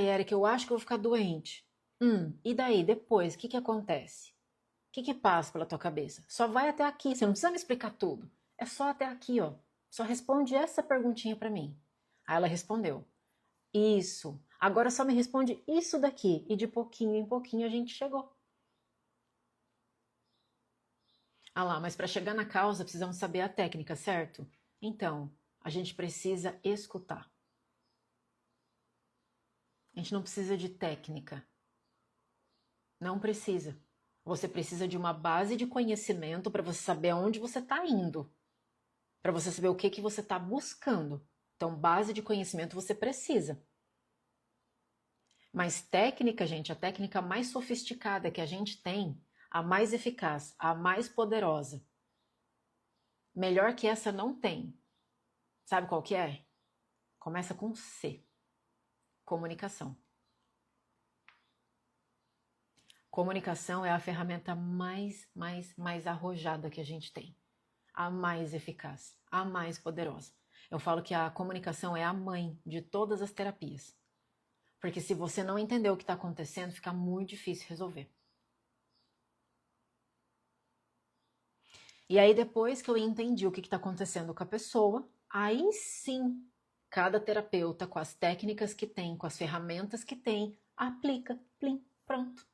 Érica, eu acho que eu vou ficar doente. E daí, depois, o que acontece? O que passa pela tua cabeça? Só vai até aqui, você não precisa me explicar tudo. É só até aqui, ó. Só responde essa perguntinha pra mim. Aí ela respondeu. Isso. Agora só me responde isso daqui. E de pouquinho em pouquinho a gente chegou. Mas para chegar na causa precisamos saber a técnica, certo? Então, a gente precisa escutar. A gente não precisa de técnica. Não precisa. Você precisa de uma base de conhecimento para você saber aonde você está indo. Para você saber o que você está buscando. Então, base de conhecimento você precisa. Mas técnica, gente, a técnica mais sofisticada que a gente tem, a mais eficaz, a mais poderosa. Melhor que essa não tem. Sabe qual que é? Começa com C. Comunicação. Comunicação é a ferramenta mais arrojada que a gente tem. A mais eficaz, a mais poderosa. Eu falo que a comunicação é a mãe de todas as terapias. Porque se você não entender o que está acontecendo, fica muito difícil resolver. E aí, depois que eu entendi o que está acontecendo com a pessoa, aí sim, cada terapeuta, com as técnicas que tem, com as ferramentas que tem, aplica, plim, pronto.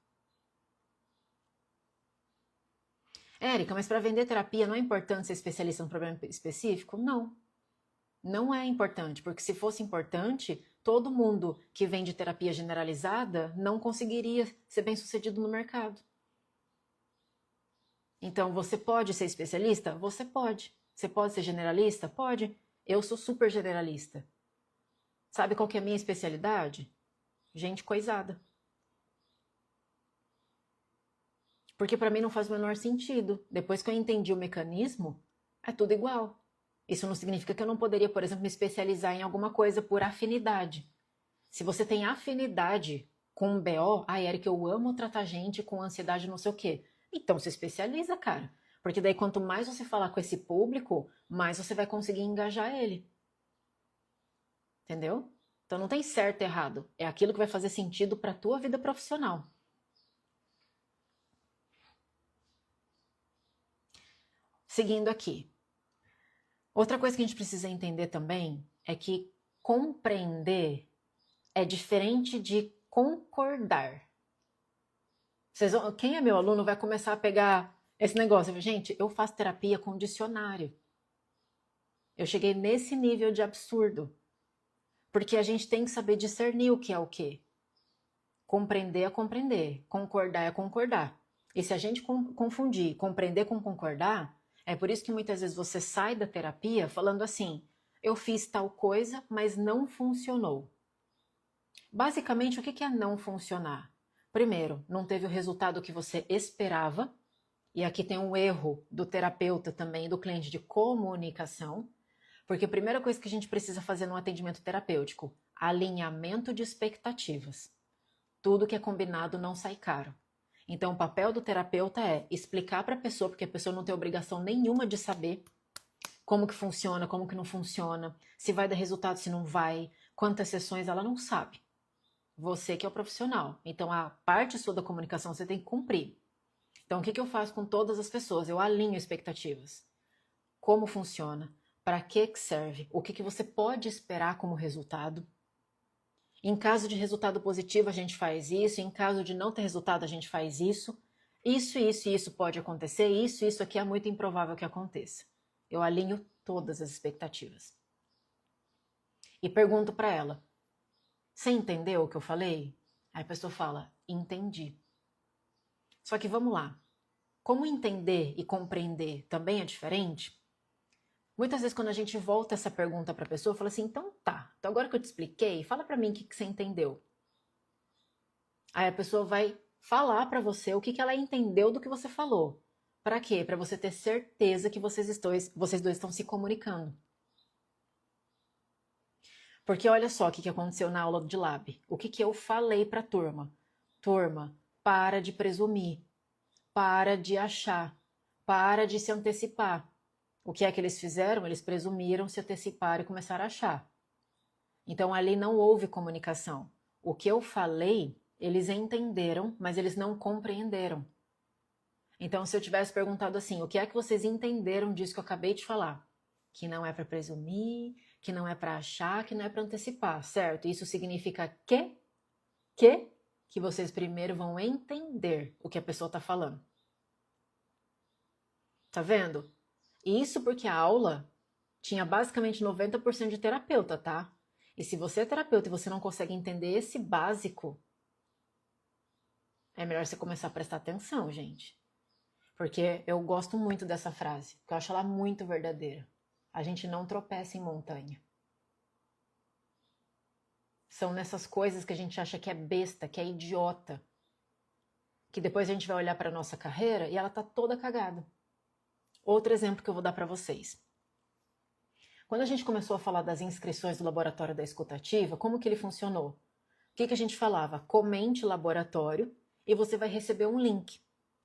Érica, mas para vender terapia não é importante ser especialista num problema específico? Não. Não é importante, porque se fosse importante, todo mundo que vende terapia generalizada não conseguiria ser bem sucedido no mercado. Então, você pode ser especialista? Você pode. Você pode ser generalista? Pode. Eu sou super generalista. Sabe qual que é a minha especialidade? Gente coisada. Porque para mim não faz o menor sentido. Depois que eu entendi o mecanismo, é tudo igual. Isso não significa que eu não poderia, por exemplo, me especializar em alguma coisa por afinidade. Se você tem afinidade com um BO, Eric, eu amo tratar gente com ansiedade não sei o quê. Então se especializa, cara. Porque daí quanto mais você falar com esse público, mais você vai conseguir engajar ele. Entendeu? Então não tem certo e errado. É aquilo que vai fazer sentido para a tua vida profissional. Seguindo aqui. Outra coisa que a gente precisa entender também é que compreender é diferente de concordar. Quem é meu aluno vai começar a pegar esse negócio. Gente, eu faço terapia com dicionário. Eu cheguei nesse nível de absurdo. Porque a gente tem que saber discernir o que é o quê. Compreender é compreender. Concordar é concordar. E se a gente confundir compreender com concordar, é por isso que muitas vezes você sai da terapia falando assim, eu fiz tal coisa, mas não funcionou. Basicamente, o que é não funcionar? Primeiro, não teve o resultado que você esperava, e aqui tem um erro do terapeuta também, do cliente de comunicação, porque a primeira coisa que a gente precisa fazer no atendimento terapêutico, alinhamento de expectativas. Tudo que é combinado não sai caro. Então, o papel do terapeuta é explicar para a pessoa, porque a pessoa não tem obrigação nenhuma de saber como que funciona, como que não funciona, se vai dar resultado, se não vai, quantas sessões, ela não sabe. Você que é o profissional. Então, a parte sua da comunicação você tem que cumprir. Então, o que eu faço com todas as pessoas? Eu alinho expectativas. Como funciona? Para que serve? O que você pode esperar como resultado? Em caso de resultado positivo, a gente faz isso. Em caso de não ter resultado, a gente faz isso. Isso pode acontecer. Isso aqui é muito improvável que aconteça. Eu alinho todas as expectativas. E pergunto para ela, você entendeu o que eu falei? Aí a pessoa fala, entendi. Só que vamos lá. Como entender e compreender também é diferente? Muitas vezes quando a gente volta essa pergunta para a pessoa, fala assim, então tá, então agora que eu te expliquei, fala para mim o que você entendeu. Aí a pessoa vai falar para você o que ela entendeu do que você falou. Para quê? Para você ter certeza que vocês dois estão se comunicando. Porque olha só o que aconteceu na aula de Lab. O que eu falei para a turma? Turma, para de presumir. Para de achar. Para de se antecipar. O que é que eles fizeram? Eles presumiram, se anteciparam e começaram a achar. Então ali não houve comunicação. O que eu falei, eles entenderam, mas eles não compreenderam. Então se eu tivesse perguntado assim, o que é que vocês entenderam disso que eu acabei de falar? Que não é para presumir, que não é para achar, que não é para antecipar, certo? Isso significa que vocês primeiro vão entender o que a pessoa está falando. Tá vendo? Isso porque a aula tinha basicamente 90% de terapeuta, tá? E se você é terapeuta e você não consegue entender esse básico, é melhor você começar a prestar atenção, gente. Porque eu gosto muito dessa frase, porque eu acho ela muito verdadeira. A gente não tropeça em montanha. São nessas coisas que a gente acha que é besta, que é idiota, que depois a gente vai olhar para a nossa carreira e ela tá toda cagada. Outro exemplo que eu vou dar para vocês. Quando a gente começou a falar das inscrições do laboratório da escutativa, como que ele funcionou? O que a gente falava? Comente laboratório e você vai receber um link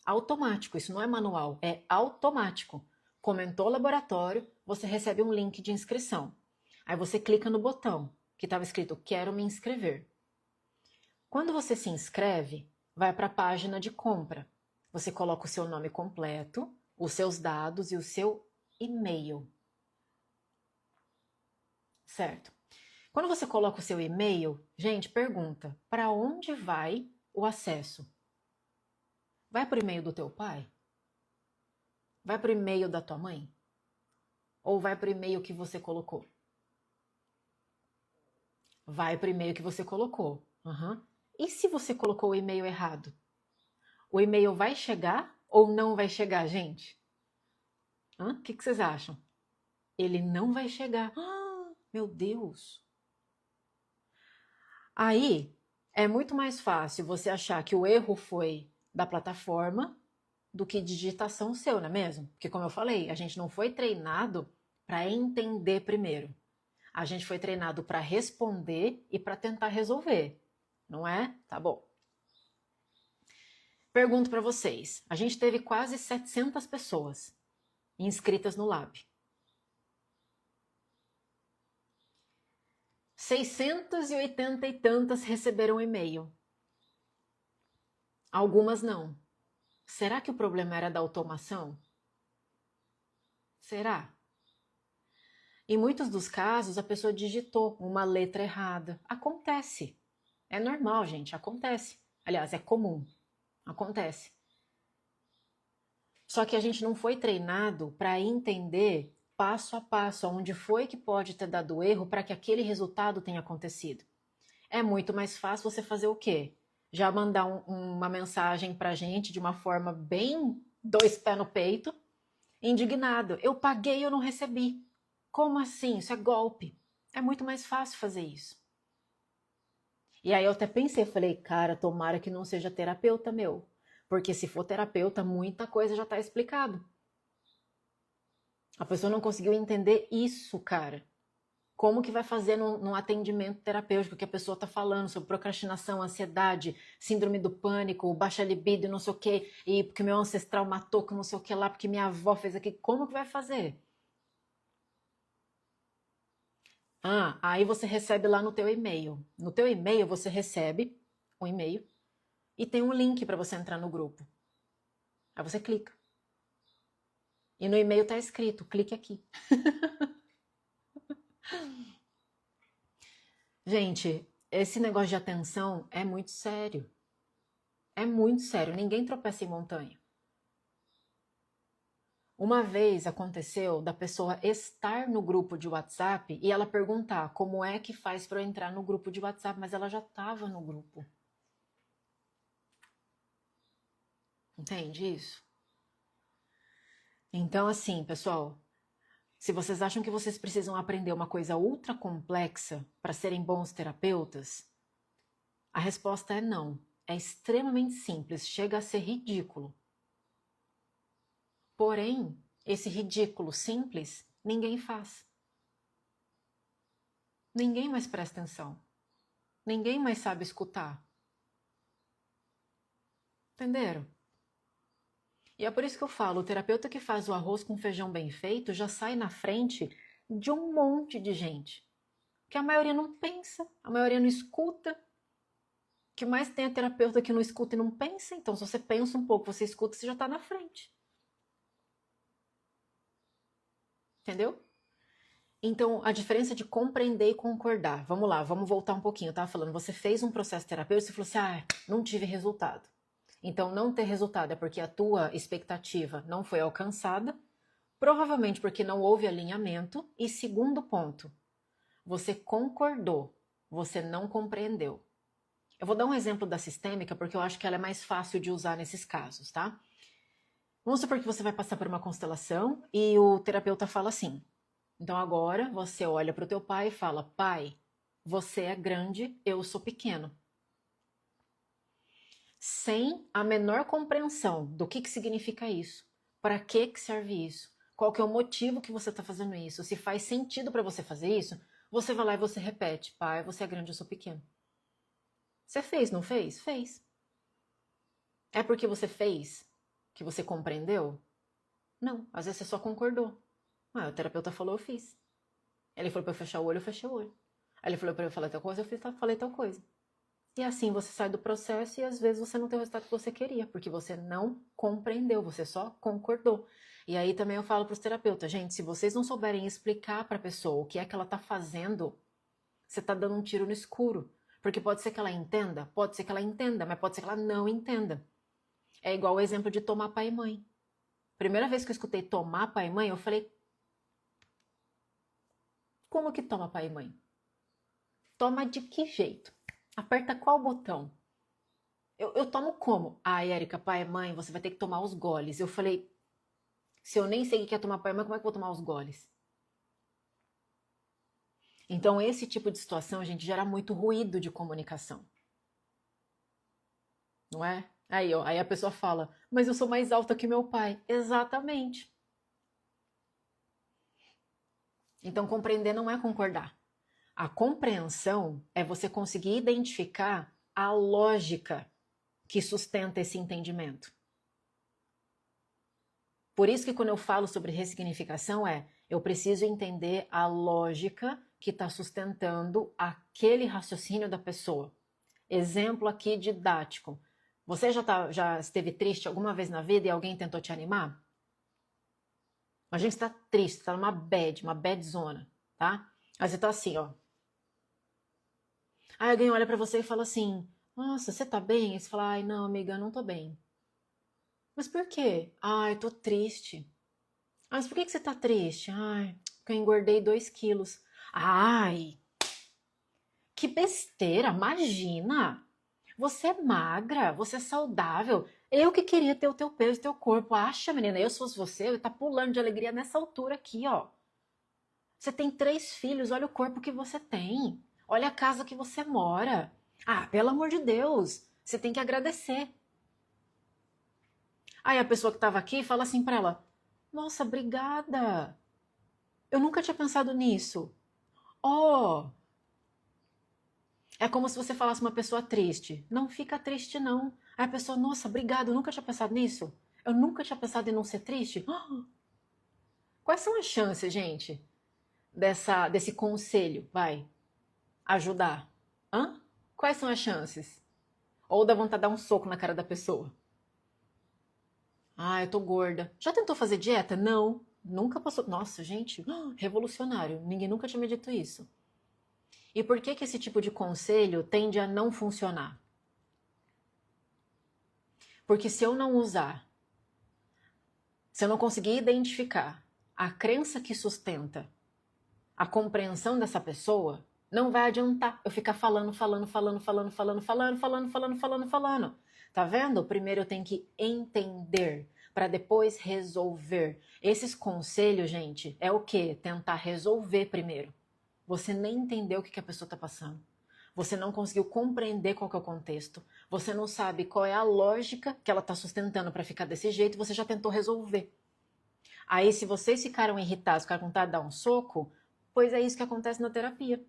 automático. Isso não é manual, é automático. Comentou laboratório, você recebe um link de inscrição. Aí você clica no botão que estava escrito quero me inscrever. Quando você se inscreve, vai para a página de compra. Você coloca o seu nome completo, os seus dados e o seu e-mail. Certo? Quando você coloca o seu e-mail, gente, pergunta, para onde vai o acesso? Vai para o e-mail do teu pai? Vai para o e-mail da tua mãe? Ou vai para o e-mail que você colocou? Vai para o e-mail que você colocou. Uhum. E se você colocou o e-mail errado? O e-mail vai chegar ou não vai chegar, gente? O que vocês acham? Ele não vai chegar. Ah, meu Deus! Aí é muito mais fácil você achar que o erro foi da plataforma do que digitação seu, não é mesmo? Porque como eu falei, a gente não foi treinado para entender primeiro. A gente foi treinado para responder e para tentar resolver, não é? Tá bom. Pergunto para vocês, a gente teve quase 700 pessoas inscritas no Lab. 680 e tantas receberam e-mail. Algumas não. Será que o problema era da automação? Será? Em muitos dos casos, a pessoa digitou uma letra errada. Acontece. É normal, gente, acontece. Aliás, é comum. Acontece. Só que a gente não foi treinado para entender passo a passo onde foi que pode ter dado erro para que aquele resultado tenha acontecido. É muito mais fácil você fazer o quê? Já mandar uma mensagem pra gente de uma forma bem dois pés no peito, indignado. Eu paguei e eu não recebi. Como assim? Isso é golpe. É muito mais fácil fazer isso. E aí eu até pensei, falei, cara, tomara que não seja terapeuta meu. Porque se for terapeuta, muita coisa já está explicado. A pessoa não conseguiu entender isso, cara. Como que vai fazer num atendimento terapêutico que a pessoa está falando sobre procrastinação, ansiedade, síndrome do pânico, baixa libido e não sei o quê, e porque meu ancestral matou que não sei o que lá, porque minha avó fez aqui. Como que vai fazer? Ah, aí você recebe lá no teu e-mail. No teu e-mail você recebe um e-mail e tem um link para você entrar no grupo. Aí você clica. E no e-mail está escrito, clique aqui. Gente, esse negócio de atenção é muito sério. É muito sério. Ninguém tropeça em montanha. Uma vez aconteceu da pessoa estar no grupo de WhatsApp e ela perguntar como é que faz para eu entrar no grupo de WhatsApp, mas ela já estava no grupo. Entende isso? Então, assim, pessoal, se vocês acham que vocês precisam aprender uma coisa ultra complexa para serem bons terapeutas, a resposta é não. É extremamente simples, chega a ser ridículo. Porém, esse ridículo simples, ninguém faz. Ninguém mais presta atenção. Ninguém mais sabe escutar. Entenderam? E é por isso que eu falo, o terapeuta que faz o arroz com feijão bem feito já sai na frente de um monte de gente. Que a maioria não pensa, a maioria não escuta. O que mais tem é terapeuta que não escuta e não pensa. Então, se você pensa um pouco, você escuta, você já está na frente. Entendeu? Então, a diferença de compreender e concordar. Vamos lá, vamos voltar um pouquinho. Eu estava falando, você fez um processo terapêutico e falou assim, não tive resultado. Então, não ter resultado é porque a tua expectativa não foi alcançada, provavelmente porque não houve alinhamento. E segundo ponto, você concordou, você não compreendeu. Eu vou dar um exemplo da sistêmica porque eu acho que ela é mais fácil de usar nesses casos, tá? Vamos supor que você vai passar por uma constelação e o terapeuta fala assim: então agora você olha para o teu pai e fala, pai, você é grande, eu sou pequeno. Sem a menor compreensão do que significa isso, para que serve isso, qual que é o motivo que você está fazendo isso, se faz sentido para você fazer isso, você vai lá e você repete, pai, você é grande, eu sou pequeno. Você fez, não fez? Fez. É porque você fez que você compreendeu? Não, às vezes você só concordou. Ah, o terapeuta falou, eu fiz. Ele falou pra eu fechar o olho, eu fechei o olho. Aí ele falou pra eu falar tal coisa, falei tal coisa. E assim você sai do processo e às vezes você não tem o resultado que você queria, porque você não compreendeu, você só concordou. E aí também eu falo para os terapeutas, gente, se vocês não souberem explicar para a pessoa o que é que ela está fazendo, você está dando um tiro no escuro. Porque pode ser que ela entenda, mas pode ser que ela não entenda. É igual o exemplo de tomar pai e mãe. Primeira vez que eu escutei tomar pai e mãe, eu falei, como que toma pai e mãe? Toma de que jeito? Aperta qual botão? Eu tomo como? Ah, Érica, pai e mãe, você vai ter que tomar os goles. Eu falei, se eu nem sei o que é tomar pai e mãe, como é que eu vou tomar os goles? Então, esse tipo de situação, a gente gera muito ruído de comunicação. Não é? Aí, ó, aí a pessoa fala, mas eu sou mais alta que meu pai. Exatamente. Então, compreender não é concordar. A compreensão é você conseguir identificar a lógica que sustenta esse entendimento. Por isso que quando eu falo sobre ressignificação eu preciso entender a lógica que está sustentando aquele raciocínio da pessoa. Exemplo aqui didático. Você já esteve triste alguma vez na vida e alguém tentou te animar? A gente está triste, está numa uma bad zona, tá? Aí você tá assim, ó. Aí alguém olha para você e fala assim, nossa, você tá bem? Aí você fala, ai, não, amiga, eu não tô bem. Mas por quê? Ai, eu tô triste. Ah, mas por que você tá triste? Ai, porque eu engordei 2 quilos. Ai, que besteira, imagina! Você é magra, você é saudável. Eu que queria ter o teu peso, o teu corpo. Acha, menina, eu se fosse você, eu ia estar pulando de alegria nessa altura aqui, ó. Você tem 3 filhos, olha o corpo que você tem. Olha a casa que você mora. Ah, pelo amor de Deus, você tem que agradecer. Aí a pessoa que estava aqui fala assim para ela: nossa, obrigada. Eu nunca tinha pensado nisso. Oh, é como se você falasse uma pessoa triste. Não fica triste, não. Aí a pessoa, nossa, obrigada, eu nunca tinha pensado nisso. Eu nunca tinha pensado em não ser triste. Quais são as chances, gente, desse conselho, vai, ajudar? Hã? Quais são as chances? Ou dá vontade de dar um soco na cara da pessoa. Ah, eu tô gorda. Já tentou fazer dieta? Não. Nunca passou. Nossa, gente, revolucionário. Ninguém nunca tinha me dito isso. E por que esse tipo de conselho tende a não funcionar? Porque se eu não usar, se eu não conseguir identificar a crença que sustenta a compreensão dessa pessoa, não vai adiantar eu ficar falando. Tá vendo? Primeiro eu tenho que entender para depois resolver. Esses conselhos, gente, é o quê? Tentar resolver primeiro. Você nem entendeu o que a pessoa está passando. Você não conseguiu compreender qual que é o contexto. Você não sabe qual é a lógica que ela está sustentando para ficar desse jeito. Você já tentou resolver. Aí, se vocês ficaram irritados, ficaram com vontade de dar um soco, pois é isso que acontece na terapia.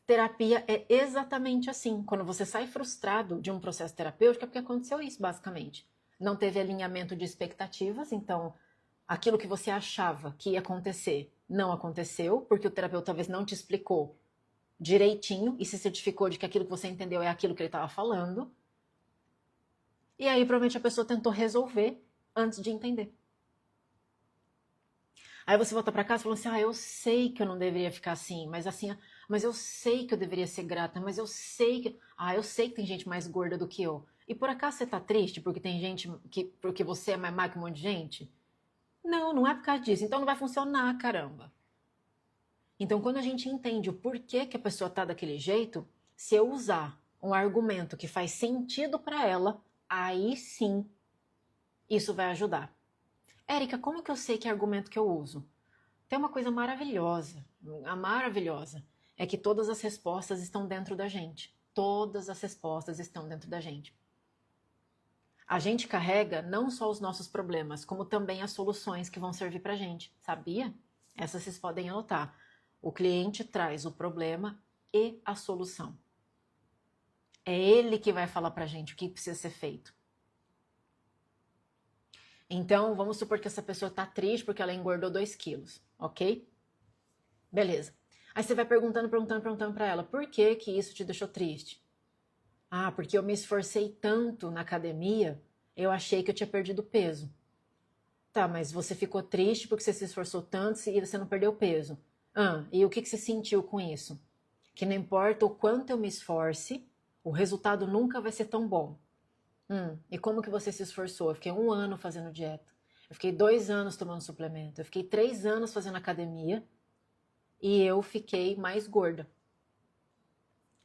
Terapia é exatamente assim. Quando você sai frustrado de um processo terapêutico, é porque aconteceu isso, basicamente. Não teve alinhamento de expectativas, então aquilo que você achava que ia acontecer não aconteceu, porque o terapeuta talvez não te explicou direitinho e se certificou de que aquilo que você entendeu é aquilo que ele estava falando. E aí, provavelmente, a pessoa tentou resolver antes de entender. Aí você volta para casa falando assim: ah, eu sei que eu não deveria ficar assim, mas eu sei que eu deveria ser grata, mas eu sei que. Ah, eu sei que tem gente mais gorda do que eu. E por acaso você tá triste porque tem gente que. Porque você é mais magro que um monte de gente? Não, não é por causa disso. Então não vai funcionar, caramba. Então, quando a gente entende o porquê que a pessoa tá daquele jeito, se eu usar um argumento que faz sentido para ela, aí sim isso vai ajudar. Érica, como que eu sei que argumento que eu uso? Tem uma coisa maravilhosa, a maravilhosa, é que todas as respostas estão dentro da gente. Todas as respostas estão dentro da gente. A gente carrega não só os nossos problemas, como também as soluções que vão servir pra gente, sabia? Essas vocês podem anotar. O cliente traz o problema e a solução. É ele que vai falar pra gente o que precisa ser feito. Então, vamos supor que essa pessoa tá triste porque ela engordou 2 quilos, ok? Beleza. Aí você vai perguntando pra ela, por que que isso te deixou triste? Ah, porque eu me esforcei tanto na academia, eu achei que eu tinha perdido peso. Tá, mas você ficou triste porque você se esforçou tanto e você não perdeu peso. Ah, e o que que você sentiu com isso? Que não importa o quanto eu me esforce, o resultado nunca vai ser tão bom. E como que você se esforçou? Eu fiquei 1 ano fazendo dieta. Eu fiquei 2 anos tomando suplemento. Eu fiquei 3 anos fazendo academia e eu fiquei mais gorda.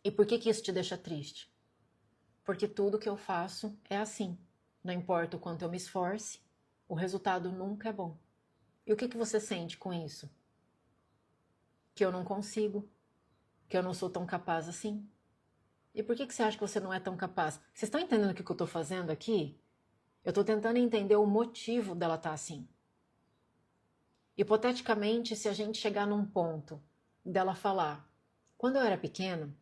E por que que isso te deixa triste? Porque tudo que eu faço é assim. Não importa o quanto eu me esforce, o resultado nunca é bom. E o que que você sente com isso? Que eu não consigo, que eu não sou tão capaz assim. E por que que você acha que você não é tão capaz? Vocês estão entendendo o que eu estou fazendo aqui? Eu estou tentando entender o motivo dela estar assim. Hipoteticamente, se a gente chegar num ponto dela falar, quando eu era pequena,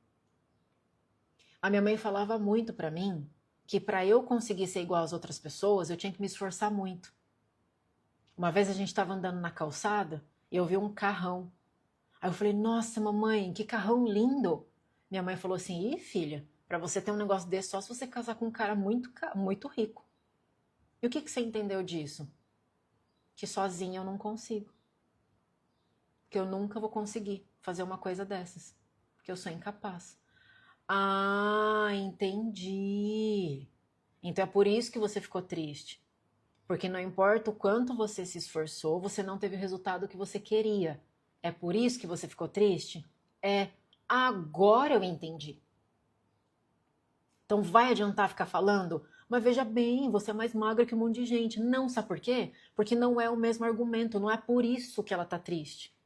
a minha mãe falava muito pra mim que para eu conseguir ser igual às outras pessoas, eu tinha que me esforçar muito. Uma vez a gente estava andando na calçada e eu vi um carrão. Aí eu falei, nossa, mamãe, que carrão lindo. Minha mãe falou assim, ih, filha, pra você ter um negócio desse só se você casar com um cara muito rico. E o que que você entendeu disso? Que sozinha eu não consigo. Que eu nunca vou conseguir fazer uma coisa dessas. Porque eu sou incapaz. Ah, entendi. Então é por isso que você ficou triste. Porque não importa o quanto você se esforçou, você não teve o resultado que você queria. É por isso que você ficou triste? É. Agora eu entendi. Então vai adiantar ficar falando? Mas veja bem, você é mais magra que um monte de gente. Não, sabe por quê? Porque não é o mesmo argumento, não é por isso que ela tá triste.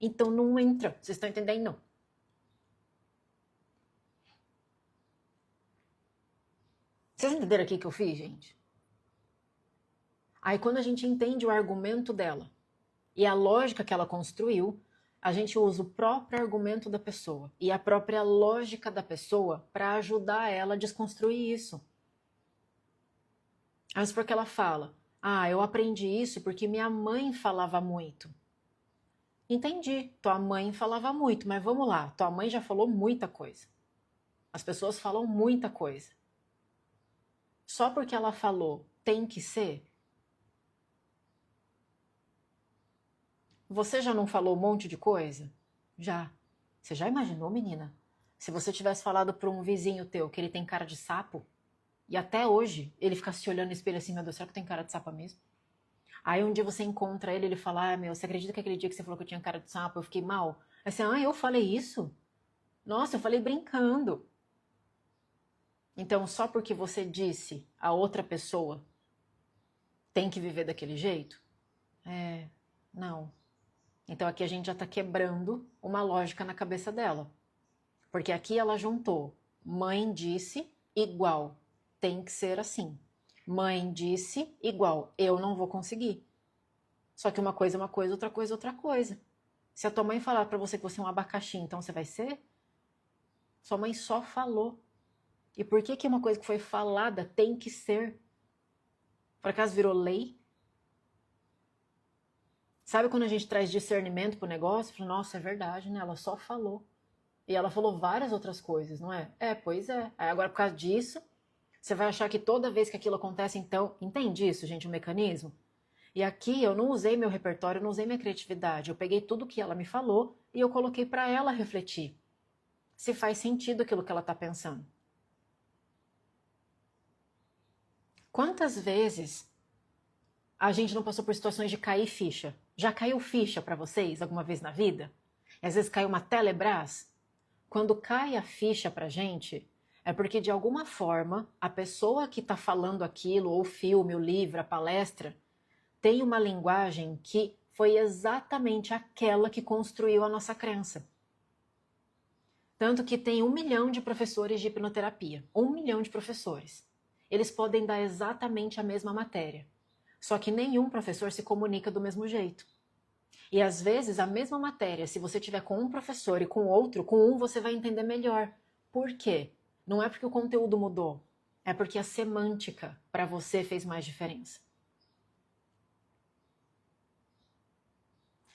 Então não entra. Vocês estão entendendo? Não. Vocês entenderam aqui o que eu fiz, gente? Aí quando a gente entende o argumento dela e a lógica que ela construiu, a gente usa o próprio argumento da pessoa e a própria lógica da pessoa para ajudar ela a desconstruir isso. Mas porque ela fala, ah, eu aprendi isso porque minha mãe falava muito. Entendi, tua mãe falava muito, mas vamos lá, tua mãe já falou muita coisa. As pessoas falam muita coisa. Só porque ela falou, tem que ser? Você já não falou um monte de coisa? Já. Você já imaginou, menina? Se você tivesse falado para um vizinho teu que ele tem cara de sapo, e até hoje ele fica se olhando no espelho assim, meu Deus, será que eu tenho cara de sapo mesmo? Aí um dia você encontra ele, ele fala, ah, meu, você acredita que aquele dia que você falou que eu tinha cara de sapo, eu fiquei mal? Aí você, ah, eu falei isso? Nossa, eu falei brincando. Então, só porque você disse a outra pessoa tem que viver daquele jeito? É, não. Então aqui a gente já está quebrando uma lógica na cabeça dela. Porque aqui ela juntou mãe disse igual tem que ser assim. Mãe disse igual eu não vou conseguir. Só que uma coisa é uma coisa, outra coisa é outra coisa. Se a tua mãe falar para você que você é um abacaxi, então você vai ser? Sua mãe só falou. E por que que uma coisa que foi falada tem que ser? Por acaso virou lei? Sabe quando a gente traz discernimento pro negócio? Fala, nossa, é verdade, né? Ela só falou. E ela falou várias outras coisas, não é? É, pois é. Aí agora, por causa disso, você vai achar que toda vez que aquilo acontece, então... Entende isso, gente, o mecanismo? E aqui eu não usei meu repertório, eu não usei minha criatividade. Eu peguei tudo que ela me falou e eu coloquei para ela refletir. Se faz sentido aquilo que ela tá pensando. Quantas vezes a gente não passou por situações de cair ficha? Já caiu ficha para vocês alguma vez na vida? E às vezes caiu uma Telebrás? Quando cai a ficha pra gente, é porque de alguma forma a pessoa que está falando aquilo, ou o filme, o livro, a palestra, tem uma linguagem que foi exatamente aquela que construiu a nossa crença. Tanto que tem 1 milhão de professores de hipnoterapia. 1 milhão de professores. Eles podem dar exatamente a mesma matéria. Só que nenhum professor se comunica do mesmo jeito. E às vezes a mesma matéria, se você tiver com um professor e com outro, com um você vai entender melhor. Por quê? Não é porque o conteúdo mudou, é porque a semântica para você fez mais diferença.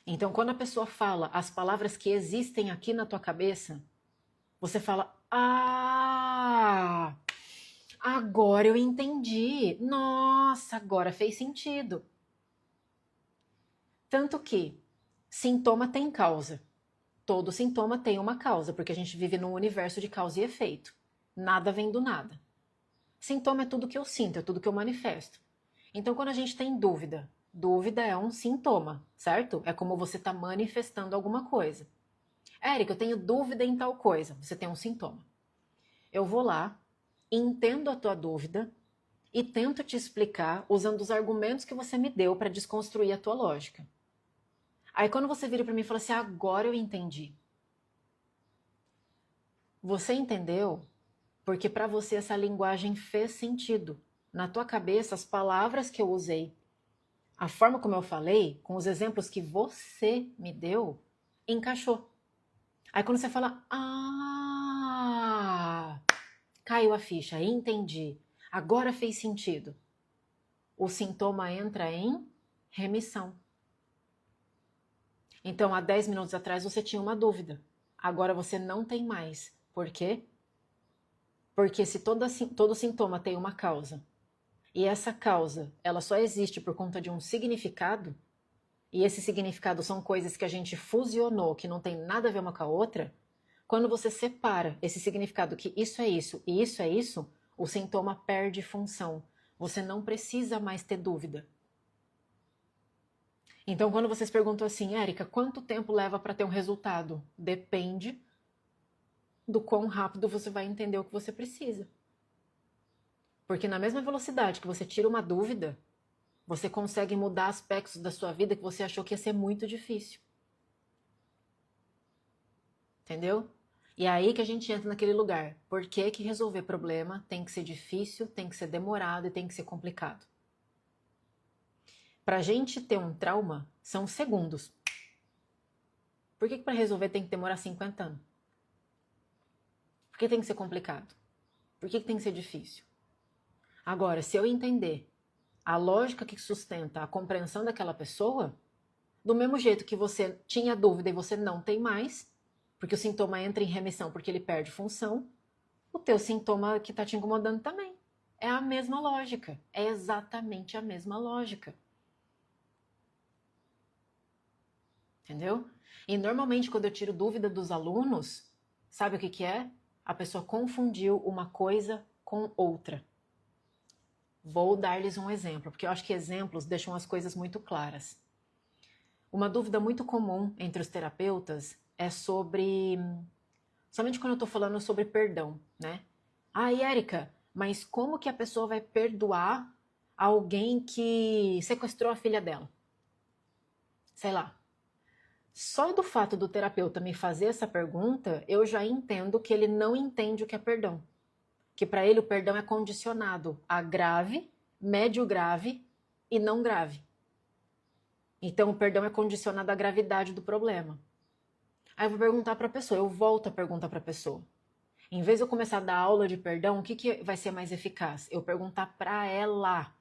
Então, quando a pessoa fala as palavras que existem aqui na tua cabeça, você fala: ah, agora eu entendi. Nossa, agora fez sentido. Tanto que sintoma tem causa. Todo sintoma tem uma causa, porque a gente vive num universo de causa e efeito. Nada vem do nada. Sintoma é tudo que eu sinto, é tudo que eu manifesto. Então, quando a gente tem dúvida, dúvida é um sintoma, certo? É como você está manifestando alguma coisa. Érica, eu tenho dúvida em tal coisa. Você tem um sintoma. Eu vou lá, entendo a tua dúvida e tento te explicar usando os argumentos que você me deu para desconstruir a tua lógica. Aí quando você vira para mim e fala assim, agora eu entendi. Você entendeu porque para você essa linguagem fez sentido. Na tua cabeça, as palavras que eu usei, a forma como eu falei, com os exemplos que você me deu, encaixou. Aí quando você fala, caiu a ficha, entendi, agora fez sentido. O sintoma entra em remissão. Então, há 10 minutos atrás você tinha uma dúvida. Agora você não tem mais. Por quê? Porque se todo sintoma tem uma causa, e essa causa ela só existe por conta de um significado, e esse significado são coisas que a gente fusionou, que não tem nada a ver uma com a outra, quando você separa esse significado que isso é isso e isso é isso, o sintoma perde função. Você não precisa mais ter dúvida. Então, quando vocês perguntam assim, Érica, quanto tempo leva para ter um resultado? Depende do quão rápido você vai entender o que você precisa. Porque na mesma velocidade que você tira uma dúvida, você consegue mudar aspectos da sua vida que você achou que ia ser muito difícil. Entendeu? E é aí que a gente entra naquele lugar. Por que que resolver problema tem que ser difícil, tem que ser demorado e tem que ser complicado? Pra gente ter um trauma, são segundos. Por que para resolver tem que demorar 50 anos? Por que tem que ser complicado? Por que tem que ser difícil? Agora, se eu entender a lógica que sustenta a compreensão daquela pessoa, do mesmo jeito que você tinha dúvida e você não tem mais, porque o sintoma entra em remissão porque ele perde função, o teu sintoma que está te incomodando também. É a mesma lógica. É exatamente a mesma lógica. Entendeu? E normalmente quando eu tiro dúvida dos alunos, sabe o que que é? A pessoa confundiu uma coisa com outra. Vou dar-lhes um exemplo, porque eu acho que exemplos deixam as coisas muito claras. Uma dúvida muito comum entre os terapeutas é sobre... Somente quando eu estou falando sobre perdão, né? Érica, mas como que a pessoa vai perdoar alguém que sequestrou a filha dela? Sei lá. Só do fato do terapeuta me fazer essa pergunta, eu já entendo que ele não entende o que é perdão. Que para ele o perdão é condicionado a grave, médio grave e não grave. Então o perdão é condicionado à gravidade do problema. Aí eu vou perguntar para a pessoa, eu volto a pergunta para a pessoa. Em vez de eu começar a dar aula de perdão, o que vai ser mais eficaz? Eu perguntar para ela.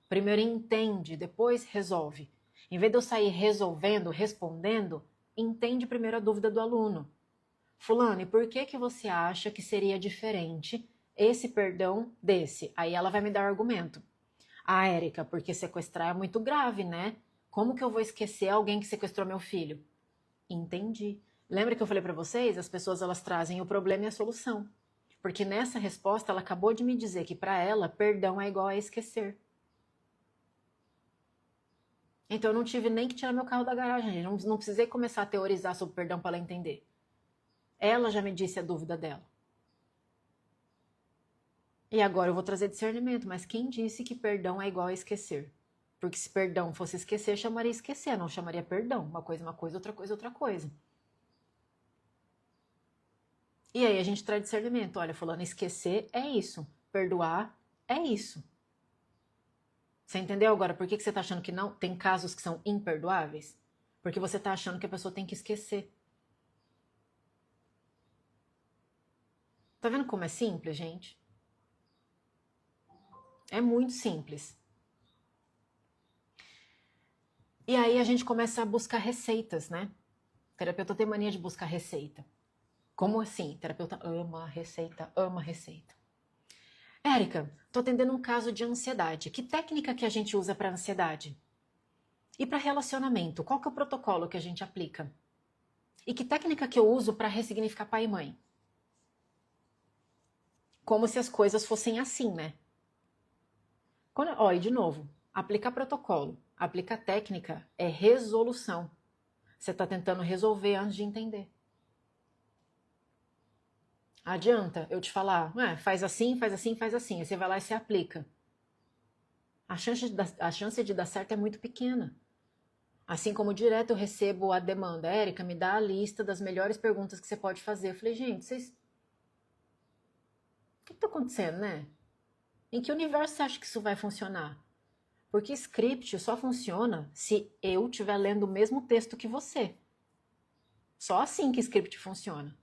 Primeiro entende, depois resolve. Em vez de eu sair resolvendo, respondendo, entende primeiro a dúvida do aluno. Fulano, e por que você acha que seria diferente esse perdão desse? Aí ela vai me dar o argumento. Érica, porque sequestrar é muito grave, né? Como que eu vou esquecer alguém que sequestrou meu filho? Entendi. Lembra que eu falei para vocês? As pessoas elas trazem o problema e a solução. Porque nessa resposta ela acabou de me dizer que para ela perdão é igual a esquecer. Então eu não tive nem que tirar meu carro da garagem, não precisei começar a teorizar sobre perdão para ela entender. Ela já me disse a dúvida dela. E agora eu vou trazer discernimento, mas quem disse que perdão é igual a esquecer? Porque se perdão fosse esquecer, chamaria esquecer, não chamaria perdão. Uma coisa, outra coisa, outra coisa. E aí a gente traz discernimento. Olha, fulano, esquecer é isso. Perdoar é isso. Você entendeu agora por que você está achando que não? Tem casos que são imperdoáveis? Porque você está achando que a pessoa tem que esquecer. Tá vendo como é simples, gente? É muito simples. E aí a gente começa a buscar receitas, né? O terapeuta tem mania de buscar receita. Como assim? O terapeuta ama receita, ama receita. Érica, tô atendendo um caso de ansiedade. Que técnica que a gente usa para ansiedade? E para relacionamento, qual que é o protocolo que a gente aplica? E que técnica que eu uso para ressignificar pai e mãe? Como se as coisas fossem assim, né? E de novo, aplicar protocolo, aplicar técnica é resolução. Você está tentando resolver antes de entender. Adianta eu te falar, faz assim, faz assim, faz assim. Aí você vai lá e se aplica. A chance de dar certo é muito pequena. Assim como direto eu recebo a demanda, Érica, me dá a lista das melhores perguntas que você pode fazer. Eu falei, gente, vocês. O que está acontecendo, né? Em que universo você acha que isso vai funcionar? Porque script só funciona se eu estiver lendo o mesmo texto que você. Só assim que script funciona.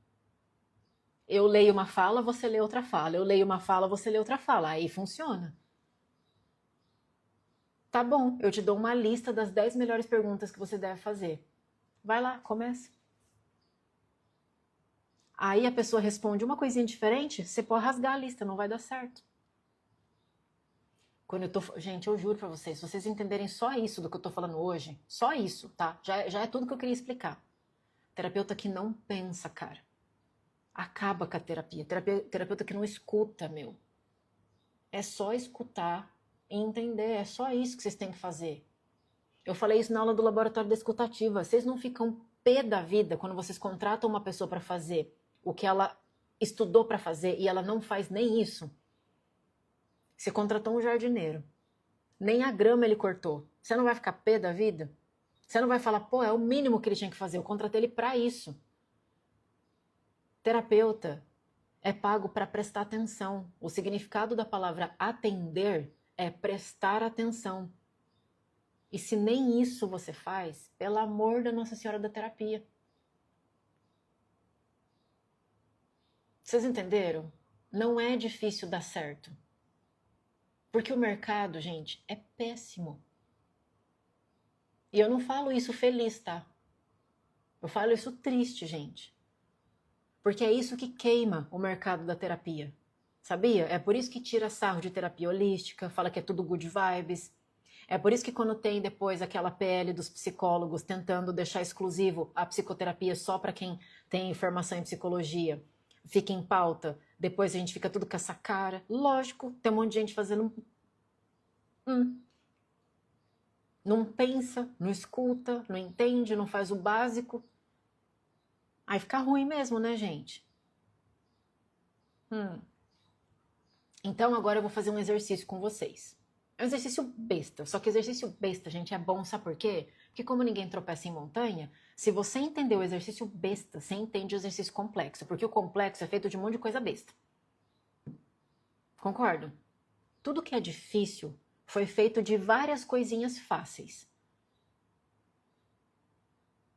Eu leio uma fala, você lê outra fala. Eu leio uma fala, você lê outra fala. Aí funciona. Tá bom, eu te dou uma lista das 10 melhores perguntas que você deve fazer. Vai lá, começa. Aí a pessoa responde uma coisinha diferente, você pode rasgar a lista, não vai dar certo. Gente, eu juro pra vocês, se vocês entenderem só isso do que eu tô falando hoje, só isso, tá? Já é tudo que eu queria explicar. Terapeuta que não pensa, cara. Acaba com a terapia. Terapeuta que não escuta, meu. É só escutar e entender. É só isso que vocês têm que fazer. Eu falei isso na aula do laboratório da escutativa. Vocês não ficam pé da vida quando vocês contratam uma pessoa para fazer o que ela estudou para fazer e ela não faz nem isso? Você contratou um jardineiro. Nem a grama ele cortou. Você não vai ficar pé da vida? Você não vai falar, pô, é o mínimo que ele tinha que fazer. Eu contratei ele para isso. Terapeuta é pago para prestar atenção. O significado da palavra atender é prestar atenção. E se nem isso você faz, pelo amor da Nossa Senhora da Terapia. Vocês entenderam? Não é difícil dar certo. Porque o mercado, gente, é péssimo. E eu não falo isso feliz, tá? Eu falo isso triste, gente. Porque é isso que queima o mercado da terapia. Sabia? É por isso que tira sarro de terapia holística, fala que é tudo good vibes. É por isso que quando tem depois aquela PL dos psicólogos tentando deixar exclusivo a psicoterapia só para quem tem formação em psicologia, fica em pauta, depois a gente fica tudo com essa cara. Lógico, tem um monte de gente fazendo não pensa, não escuta, não entende, não faz o básico. Aí fica ruim mesmo, né, gente? Então agora eu vou fazer um exercício com vocês. É um exercício besta, só que exercício besta, gente, é bom, sabe por quê? Porque como ninguém tropeça em montanha, se você entender o exercício besta, você entende o exercício complexo, porque o complexo é feito de um monte de coisa besta. Concordo? Tudo que é difícil foi feito de várias coisinhas fáceis.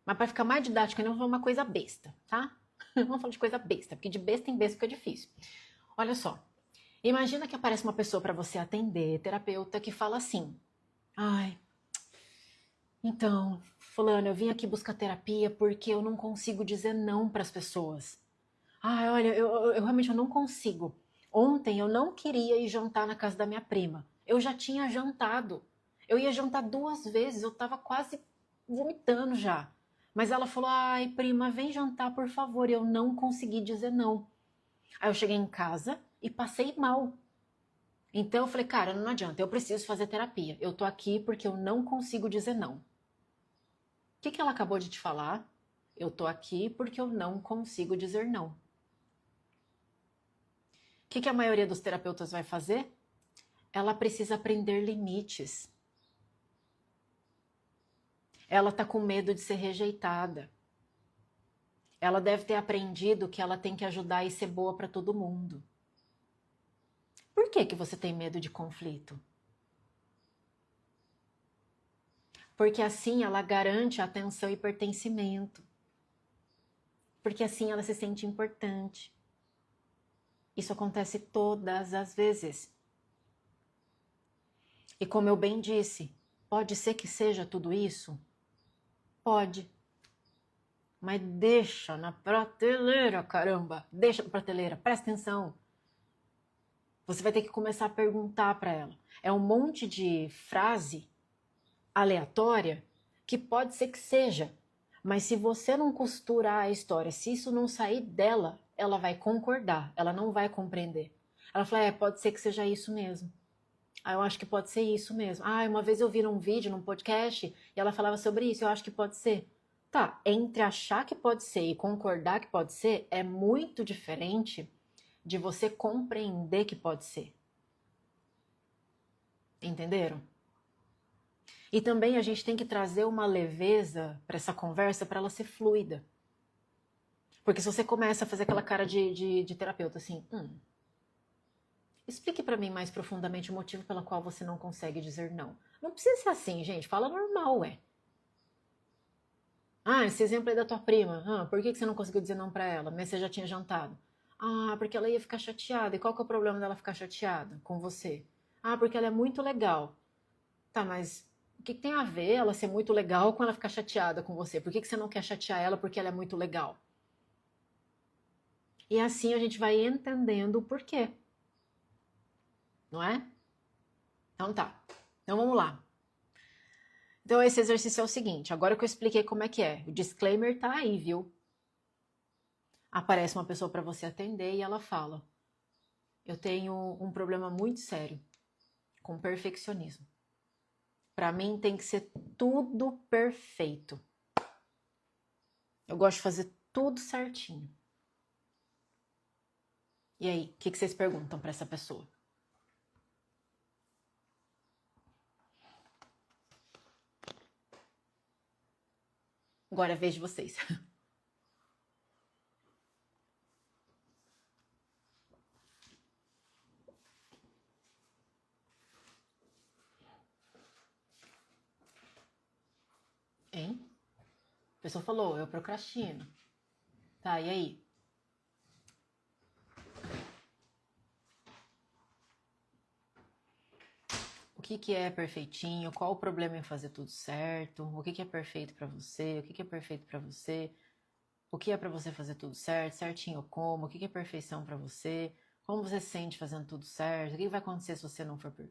Mas para ficar mais didático, eu não vou falar uma coisa besta, tá? Vamos falar de coisa besta, porque de besta em besta fica difícil. Olha só, imagina que aparece uma pessoa para você atender, terapeuta, que fala assim: ai, então, fulano, eu vim aqui buscar terapia porque eu não consigo dizer não para as pessoas. Ai, olha, eu realmente não consigo. Ontem eu não queria ir jantar na casa da minha prima. Eu já tinha jantado. Eu ia jantar 2 vezes, eu tava quase vomitando já. Mas ela falou: ai, prima, vem jantar, por favor. E eu não consegui dizer não. Aí eu cheguei em casa e passei mal. Então eu falei, cara, não adianta, eu preciso fazer terapia. Eu tô aqui porque eu não consigo dizer não. O que ela acabou de te falar? Eu tô aqui porque eu não consigo dizer não. O que a maioria dos terapeutas vai fazer? Ela precisa aprender limites. Ela tá com medo de ser rejeitada. Ela deve ter aprendido que ela tem que ajudar e ser boa para todo mundo. Por que você tem medo de conflito? Porque assim ela garante atenção e pertencimento. Porque assim ela se sente importante. Isso acontece todas as vezes. E como eu bem disse, pode ser que seja tudo isso? Pode. Mas deixa na prateleira, caramba. Deixa na prateleira, presta atenção. Você vai ter que começar a perguntar para ela. É um monte de frase aleatória que pode ser que seja. Mas se você não costurar a história, se isso não sair dela, ela vai concordar, ela não vai compreender. Ela fala, pode ser que seja isso mesmo. Eu acho que pode ser isso mesmo. Uma vez eu vi um vídeo, num podcast, e ela falava sobre isso, eu acho que pode ser. Tá, entre achar que pode ser e concordar que pode ser, é muito diferente de você compreender que pode ser. Entenderam? E também a gente tem que trazer uma leveza para essa conversa para ela ser fluida. Porque se você começa a fazer aquela cara de terapeuta assim, explique para mim mais profundamente o motivo pelo qual você não consegue dizer não. Não precisa ser assim, gente. Fala normal, ué. Esse exemplo é da tua prima. Por que você não conseguiu dizer não para ela? Mas você já tinha jantado. Porque ela ia ficar chateada. E qual que é o problema dela ficar chateada com você? Porque ela é muito legal. Tá, mas o que tem a ver ela ser muito legal com ela ficar chateada com você? Por que você não quer chatear ela porque ela é muito legal? E assim a gente vai entendendo o porquê. Não é? Então tá. Então vamos lá. Então esse exercício é o seguinte, agora que eu expliquei como é que é, o disclaimer tá aí, viu? Aparece uma pessoa para você atender e ela fala: eu tenho um problema muito sério com perfeccionismo. Para mim tem que ser tudo perfeito. Eu gosto de fazer tudo certinho. E aí, o que vocês perguntam para essa pessoa? Agora é a vez de vocês. Hein? A pessoa falou, eu procrastino. Tá, e aí? O que é perfeitinho? Qual o problema em fazer tudo certo? O que é perfeito para você? O que é perfeito para você? O que é para você fazer tudo certo? Certinho como? O que é perfeição para você? Como você se sente fazendo tudo certo? O que vai acontecer se você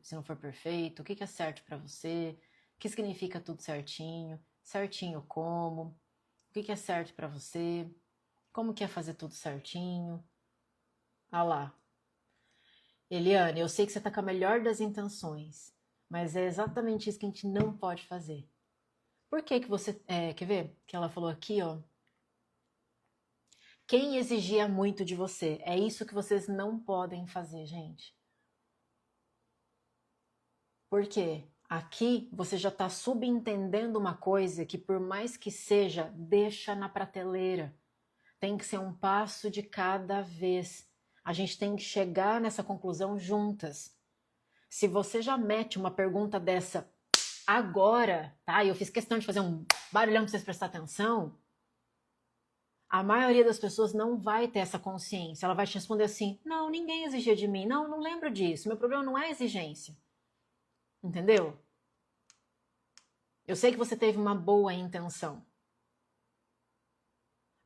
se não for perfeito? O que é certo para você? O que significa tudo certinho? Certinho como? O que é certo para você? Como que é fazer tudo certinho? Lá. Eliane, eu sei que você tá com a melhor das intenções, mas é exatamente isso que a gente não pode fazer. Por que você... quer ver? Que ela falou aqui, ó. Quem exigia muito de você? É isso que vocês não podem fazer, gente. Por quê? Aqui você já está subentendendo uma coisa que, por mais que seja, deixa na prateleira. Tem que ser um passo de cada vez. A gente tem que chegar nessa conclusão juntas. Se você já mete uma pergunta dessa agora, tá? E eu fiz questão de fazer um barulhão para vocês prestarem atenção. A maioria das pessoas não vai ter essa consciência. Ela vai te responder assim: não, ninguém exigia de mim. Não, não lembro disso. Meu problema não é exigência. Entendeu? Eu sei que você teve uma boa intenção.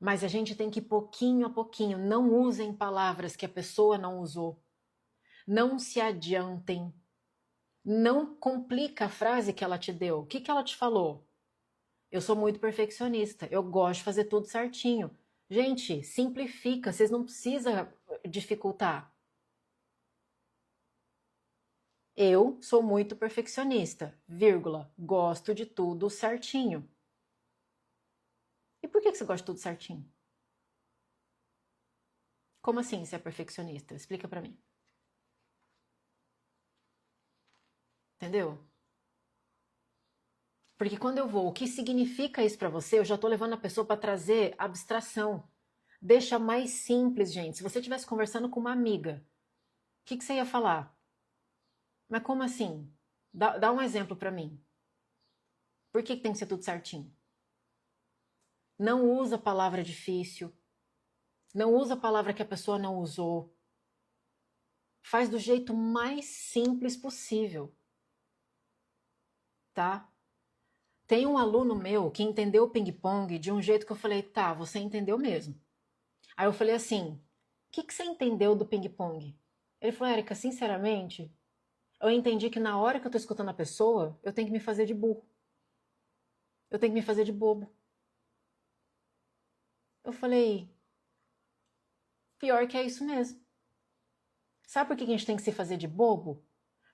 Mas a gente tem que ir pouquinho a pouquinho. Não usem palavras que a pessoa não usou. Não se adiantem. Não complica a frase que ela te deu. O que ela te falou? Eu sou muito perfeccionista. Eu gosto de fazer tudo certinho. Gente, simplifica. Vocês não precisam dificultar. Eu sou muito perfeccionista, vírgula, gosto de tudo certinho. E por que você gosta de tudo certinho? Como assim você é perfeccionista? Explica pra mim. Entendeu? Porque quando eu vou, o que significa isso pra você? Eu já tô levando a pessoa pra trazer abstração. Deixa mais simples, gente. Se você estivesse conversando com uma amiga, o que você ia falar? Mas como assim? Dá um exemplo pra mim. Por que tem que ser tudo certinho? Não usa palavra difícil. Não usa a palavra que a pessoa não usou. Faz do jeito mais simples possível, tá? Tem um aluno meu que entendeu o ping-pong de um jeito que eu falei, tá, você entendeu mesmo. Aí eu falei assim, o que você entendeu do ping-pong? Ele falou, Érica, sinceramente, eu entendi que na hora que eu tô escutando a pessoa, eu tenho que me fazer de burro. Eu tenho que me fazer de bobo. Eu falei, pior que é isso mesmo. Sabe por que a gente tem que se fazer de bobo?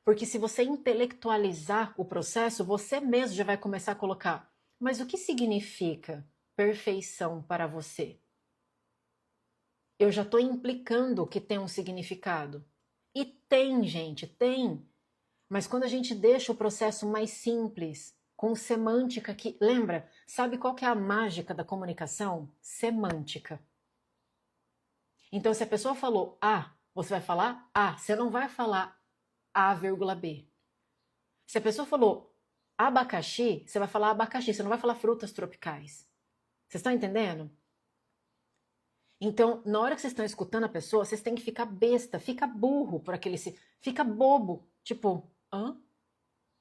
Porque se você intelectualizar o processo, você mesmo já vai começar a colocar. Mas o que significa perfeição para você? Eu já estou implicando que tem um significado. E tem, gente, tem. Mas quando a gente deixa o processo mais simples, com semântica que... Lembra? Sabe qual que é a mágica da comunicação? Semântica. Então, se a pessoa falou A, você vai falar A. Você não vai falar A, vírgula B. Se a pessoa falou abacaxi, você vai falar abacaxi. Você não vai falar frutas tropicais. Vocês estão entendendo? Então, na hora que vocês estão escutando a pessoa, vocês têm que ficar besta, fica burro por aquele... Fica bobo. Tipo, hã?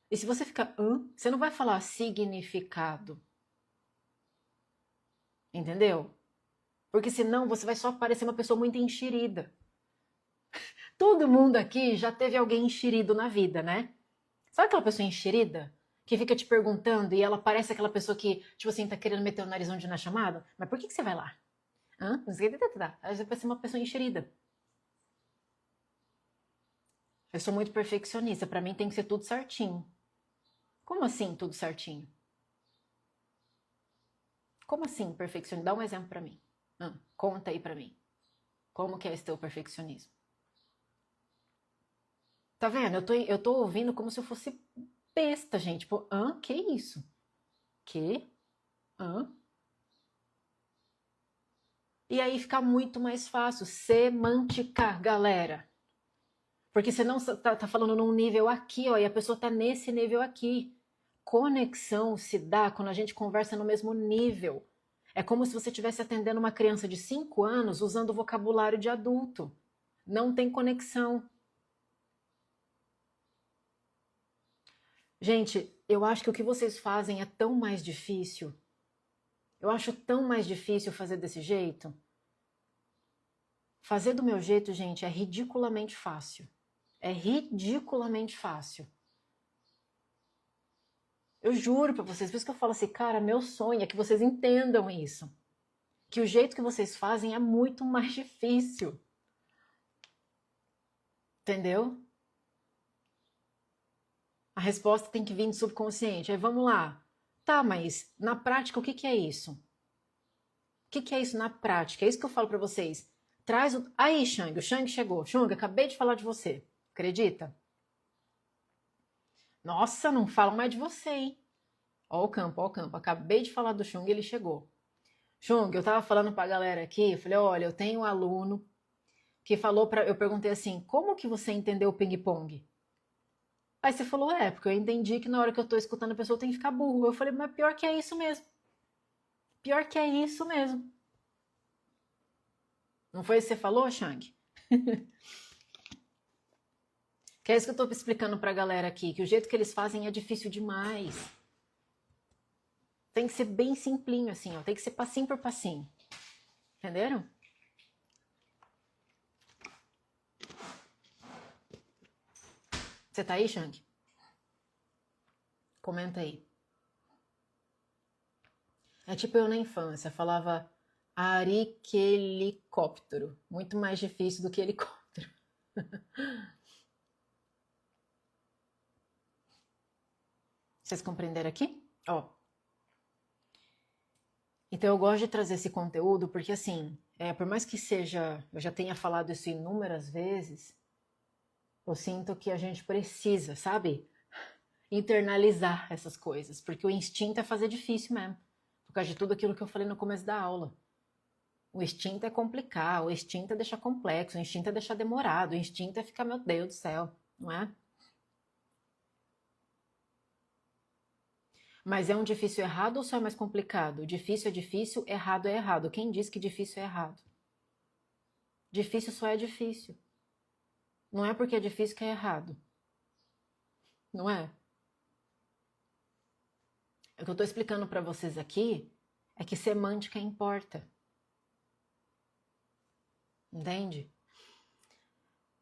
E se você ficar hã, você não vai falar significado. Entendeu? Porque senão você vai só parecer uma pessoa muito enxerida. Todo mundo aqui já teve alguém enxerido na vida, né? Sabe aquela pessoa enxerida? Que fica te perguntando e ela parece aquela pessoa que, tipo assim, tá querendo meter o nariz onde não é chamado? Mas por que você vai lá? Hã? Não sei o que. Aí você vai ser uma pessoa enxerida. Eu sou muito perfeccionista. Pra mim tem que ser tudo certinho. Como assim tudo certinho? Como assim perfeccionismo? Dá um exemplo pra mim. Conta aí pra mim. Como que é esse teu perfeccionismo? Tá vendo? Eu tô ouvindo como se eu fosse besta, gente. Tipo, que isso? Que? Hã? E aí fica muito mais fácil. Semântica, galera. Porque você não tá falando num nível aqui, ó, e a pessoa tá nesse nível aqui. Conexão se dá quando a gente conversa no mesmo nível. É como se você estivesse atendendo uma criança de 5 anos usando o vocabulário de adulto. Não tem conexão. Gente, eu acho que o que vocês fazem é tão mais difícil. Eu acho tão mais difícil fazer desse jeito. Fazer do meu jeito, gente, é ridiculamente fácil. É ridiculamente fácil. Eu juro pra vocês, por isso que eu falo assim, cara, meu sonho é que vocês entendam isso. Que o jeito que vocês fazem é muito mais difícil. Entendeu? A resposta tem que vir do subconsciente. Aí vamos lá. Tá, mas na prática o que que é isso? O que que é isso na prática? É isso que eu falo pra vocês. Traz o... Aí, Xang, o Xang chegou. Xang, acabei de falar de você. Acredita? Nossa, não falo mais de você, hein? Ó o campo, ó o campo. Acabei de falar do Xung e ele chegou. Xung, eu tava falando pra galera aqui, eu falei, olha, eu tenho um aluno que falou pra... Eu perguntei assim, como que você entendeu o ping-pong? Aí você falou, porque eu entendi que na hora que eu tô escutando a pessoa tem que ficar burro. Eu falei, mas pior que é isso mesmo. Pior que é isso mesmo. Não foi isso que você falou, Xang? Que é isso que eu tô explicando pra galera aqui, que o jeito que eles fazem é difícil demais. Tem que ser bem simplinho, assim, ó. Tem que ser passinho por passinho. Entenderam? Você tá aí, Xang? Comenta aí. É tipo eu na infância, falava ariquelicóptero. Muito mais difícil do que helicóptero. Vocês compreenderam aqui? Ó. Então eu gosto de trazer esse conteúdo porque assim, por mais que seja, eu já tenha falado isso inúmeras vezes, eu sinto que a gente precisa, sabe? Internalizar essas coisas, porque o instinto é fazer difícil mesmo, por causa de tudo aquilo que eu falei no começo da aula. O instinto é complicar, o instinto é deixar complexo, o instinto é deixar demorado, o instinto é ficar, meu Deus do céu, não é? Mas é um difícil errado ou só é mais complicado? Difícil é difícil, errado é errado. Quem diz que difícil é errado? Difícil só é difícil. Não é porque é difícil que é errado. Não é? O que eu estou explicando para vocês aqui é que semântica importa. Entende?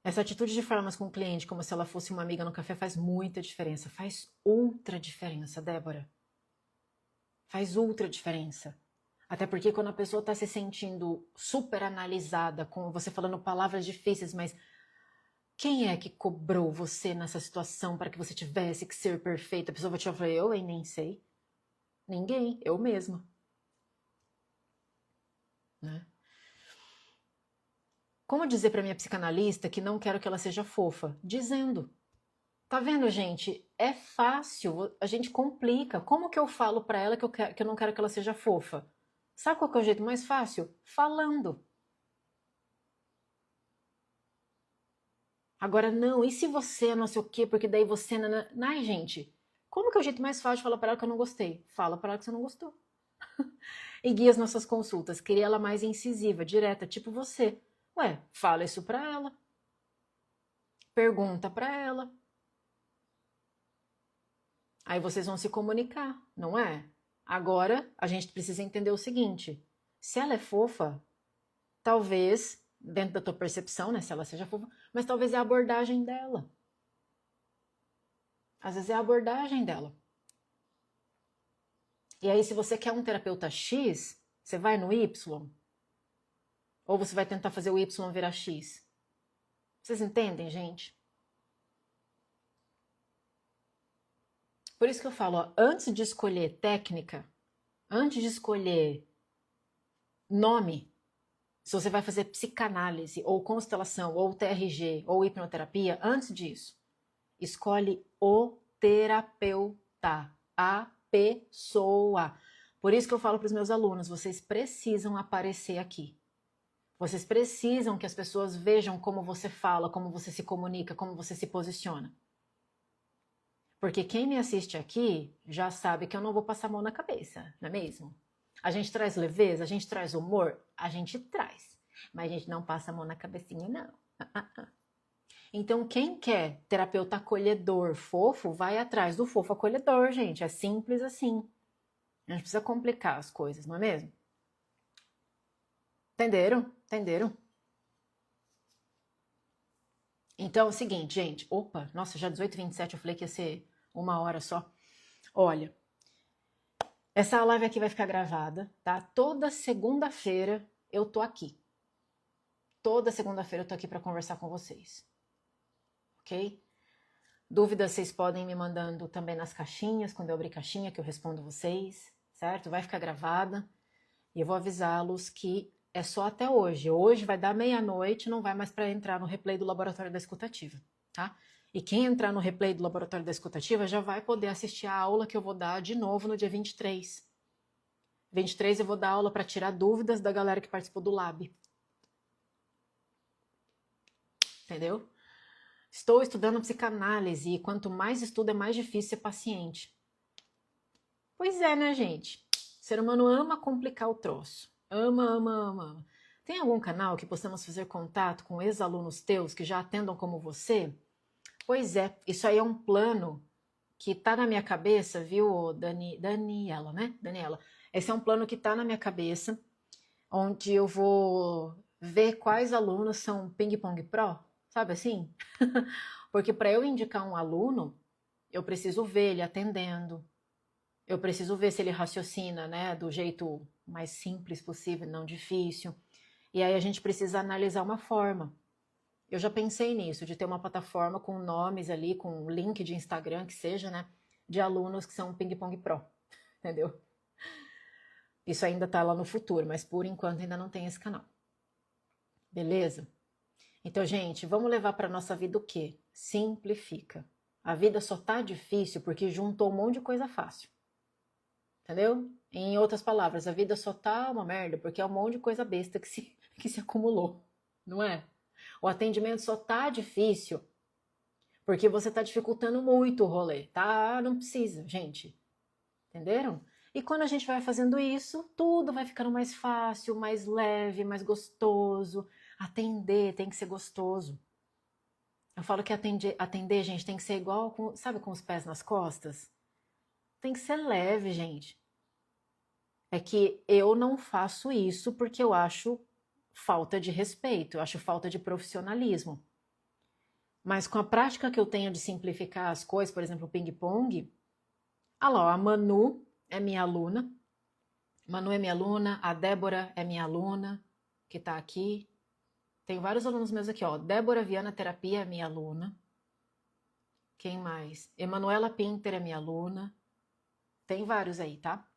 Essa atitude de formas com o cliente como se ela fosse uma amiga no café faz muita diferença. Faz ultra diferença, Débora. Faz ultra diferença. Até porque quando a pessoa está se sentindo super analisada, com você falando palavras difíceis, mas quem é que cobrou você nessa situação para que você tivesse que ser perfeita? A pessoa vai te falar, eu nem sei. Ninguém, eu mesma. Né? Como dizer para minha psicanalista que não quero que ela seja fofa? Dizendo. Tá vendo, gente? É fácil, a gente complica. Como que eu falo para ela que eu não quero que ela seja fofa? Sabe qual que é o jeito mais fácil? Falando. Agora, não, e se você não sei o quê, porque daí você... Ai, gente, como que é o jeito mais fácil de falar para ela que eu não gostei? Fala para ela que você não gostou. E guia as nossas consultas, queria ela mais incisiva, direta, tipo você. Ué, fala isso para ela. Pergunta para ela. Aí vocês vão se comunicar, não é? Agora, a gente precisa entender o seguinte. Se ela é fofa, talvez, dentro da tua percepção, né, se ela seja fofa, mas talvez é a abordagem dela. Às vezes é a abordagem dela. E aí, se você quer um terapeuta X, você vai no Y? Ou você vai tentar fazer o Y virar X? Vocês entendem, gente? Por isso que eu falo, ó, antes de escolher técnica, antes de escolher nome, se você vai fazer psicanálise, ou constelação, ou TRG, ou hipnoterapia, antes disso, escolhe o terapeuta, a pessoa. Por isso que eu falo para os meus alunos, vocês precisam aparecer aqui. Vocês precisam que as pessoas vejam como você fala, como você se comunica, como você se posiciona. Porque quem me assiste aqui já sabe que eu não vou passar a mão na cabeça, não é mesmo? A gente traz leveza, a gente traz humor, a gente traz. Mas a gente não passa a mão na cabecinha, não. Então, quem quer terapeuta acolhedor, fofo, vai atrás do fofo acolhedor, gente. É simples assim. A gente precisa complicar as coisas, não é mesmo? Entenderam? Entenderam? Então, é o seguinte, gente. Opa, nossa, já 18h27, eu falei que ia ser 1 hora só. Olha, essa live aqui vai ficar gravada, tá? Toda segunda-feira eu tô aqui. Toda segunda-feira eu tô aqui para conversar com vocês. Ok? Dúvidas vocês podem me mandando também nas caixinhas, quando eu abrir caixinha que eu respondo vocês, certo? Vai ficar gravada. E eu vou avisá-los que é só até hoje. Hoje vai dar meia-noite, não vai mais para entrar no replay do Laboratório da Escutativa, tá? E quem entrar no replay do Laboratório da Escutativa já vai poder assistir a aula que eu vou dar de novo no dia 23. 23 eu vou dar aula para tirar dúvidas da galera que participou do Lab. Entendeu? Estou estudando psicanálise e quanto mais estudo é mais difícil ser paciente. Pois é, né, gente? O ser humano ama complicar o troço. Ama, ama, ama, ama. Tem algum canal que possamos fazer contato com ex-alunos teus que já atendam como você? Pois é, isso aí é um plano que tá na minha cabeça, viu, Daniela, né? Daniela. Esse é um plano que tá na minha cabeça, onde eu vou ver quais alunos são ping-pong pro, sabe assim? Porque para eu indicar um aluno, eu preciso ver ele atendendo, eu preciso ver se ele raciocina, né, do jeito mais simples possível, não difícil. E aí a gente precisa analisar uma forma. Eu já pensei nisso, de ter uma plataforma com nomes ali, com um link de Instagram que seja, né, de alunos que são ping-pong pro, entendeu? Isso ainda tá lá no futuro, mas por enquanto ainda não tem esse canal. Beleza? Então, gente, vamos levar para nossa vida o quê? Simplifica. A vida só tá difícil porque juntou um monte de coisa fácil. Entendeu? Em outras palavras, a vida só tá uma merda porque é um monte de coisa besta que se acumulou, não é? O atendimento só tá difícil porque você tá dificultando muito o rolê, tá? Não precisa, gente. Entenderam? E quando a gente vai fazendo isso, tudo vai ficando mais fácil, mais leve, mais gostoso. Atender tem que ser gostoso. Eu falo que atender, gente, tem que ser igual, sabe, com os pés nas costas? Tem que ser leve, gente. É que eu não faço isso porque eu acho falta de respeito, eu acho falta de profissionalismo. Mas com a prática que eu tenho de simplificar as coisas, por exemplo, o ping-pong, olha lá, a Manu é minha aluna. Manu é minha aluna, a Débora é minha aluna, que está aqui. Tem vários alunos meus aqui, ó. Débora Viana Terapia é minha aluna. Quem mais? Emanuela Pinter é minha aluna. Tem vários aí, tá?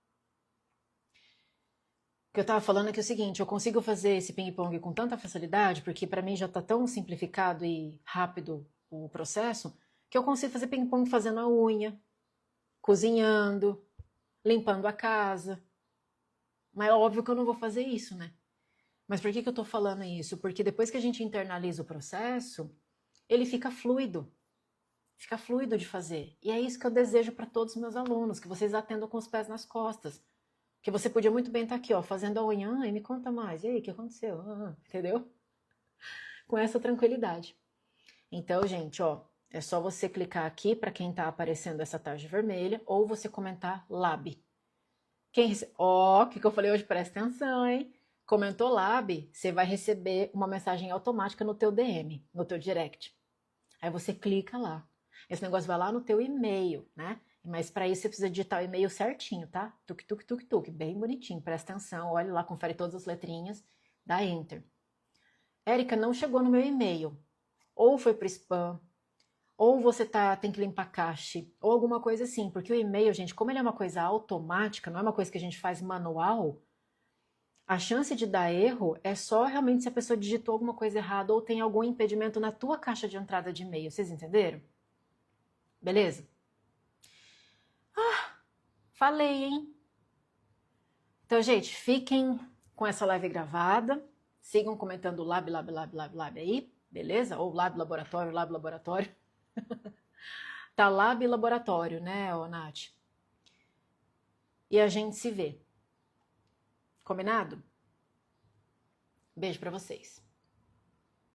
O que eu tava falando é que é o seguinte, eu consigo fazer esse ping-pong com tanta facilidade, porque para mim já tá tão simplificado e rápido o processo, que eu consigo fazer ping-pong fazendo a unha, cozinhando, limpando a casa. Mas é óbvio que eu não vou fazer isso, né? Mas por que eu tô falando isso? Porque depois que a gente internaliza o processo, ele fica fluido. Fica fluido de fazer. E é isso que eu desejo para todos os meus alunos, que vocês atendam com os pés nas costas. Que você podia muito bem estar aqui, ó, fazendo a unha, e me conta mais. E aí, o que aconteceu? Entendeu? Com essa tranquilidade. Então, gente, ó, é só você clicar aqui para quem tá aparecendo essa tarja vermelha, ou você comentar Lab. Ó, o que eu falei hoje? Presta atenção, hein? Comentou Lab, você vai receber uma mensagem automática no teu DM, no teu direct. Aí você clica lá. Esse negócio vai lá no teu e-mail, né? Mas para isso você precisa digitar o e-mail certinho, tá? Tuk, tuk, tuk, tuk, bem bonitinho. Presta atenção, olha lá, confere todas as letrinhas, dá Enter. Érica, não chegou no meu e-mail. Ou foi pro spam, ou você tem que limpar cache, ou alguma coisa assim. Porque o e-mail, gente, como ele é uma coisa automática, não é uma coisa que a gente faz manual, a chance de dar erro é só realmente se a pessoa digitou alguma coisa errada ou tem algum impedimento na tua caixa de entrada de e-mail. Vocês entenderam? Beleza? Falei, hein? Então, gente, fiquem com essa live gravada. Sigam comentando lab, lab, lab, lab, lab aí, beleza? Ou lab laboratório, lab laboratório. Tá lab laboratório, né, ô Nath? E a gente se vê. Combinado? Beijo pra vocês.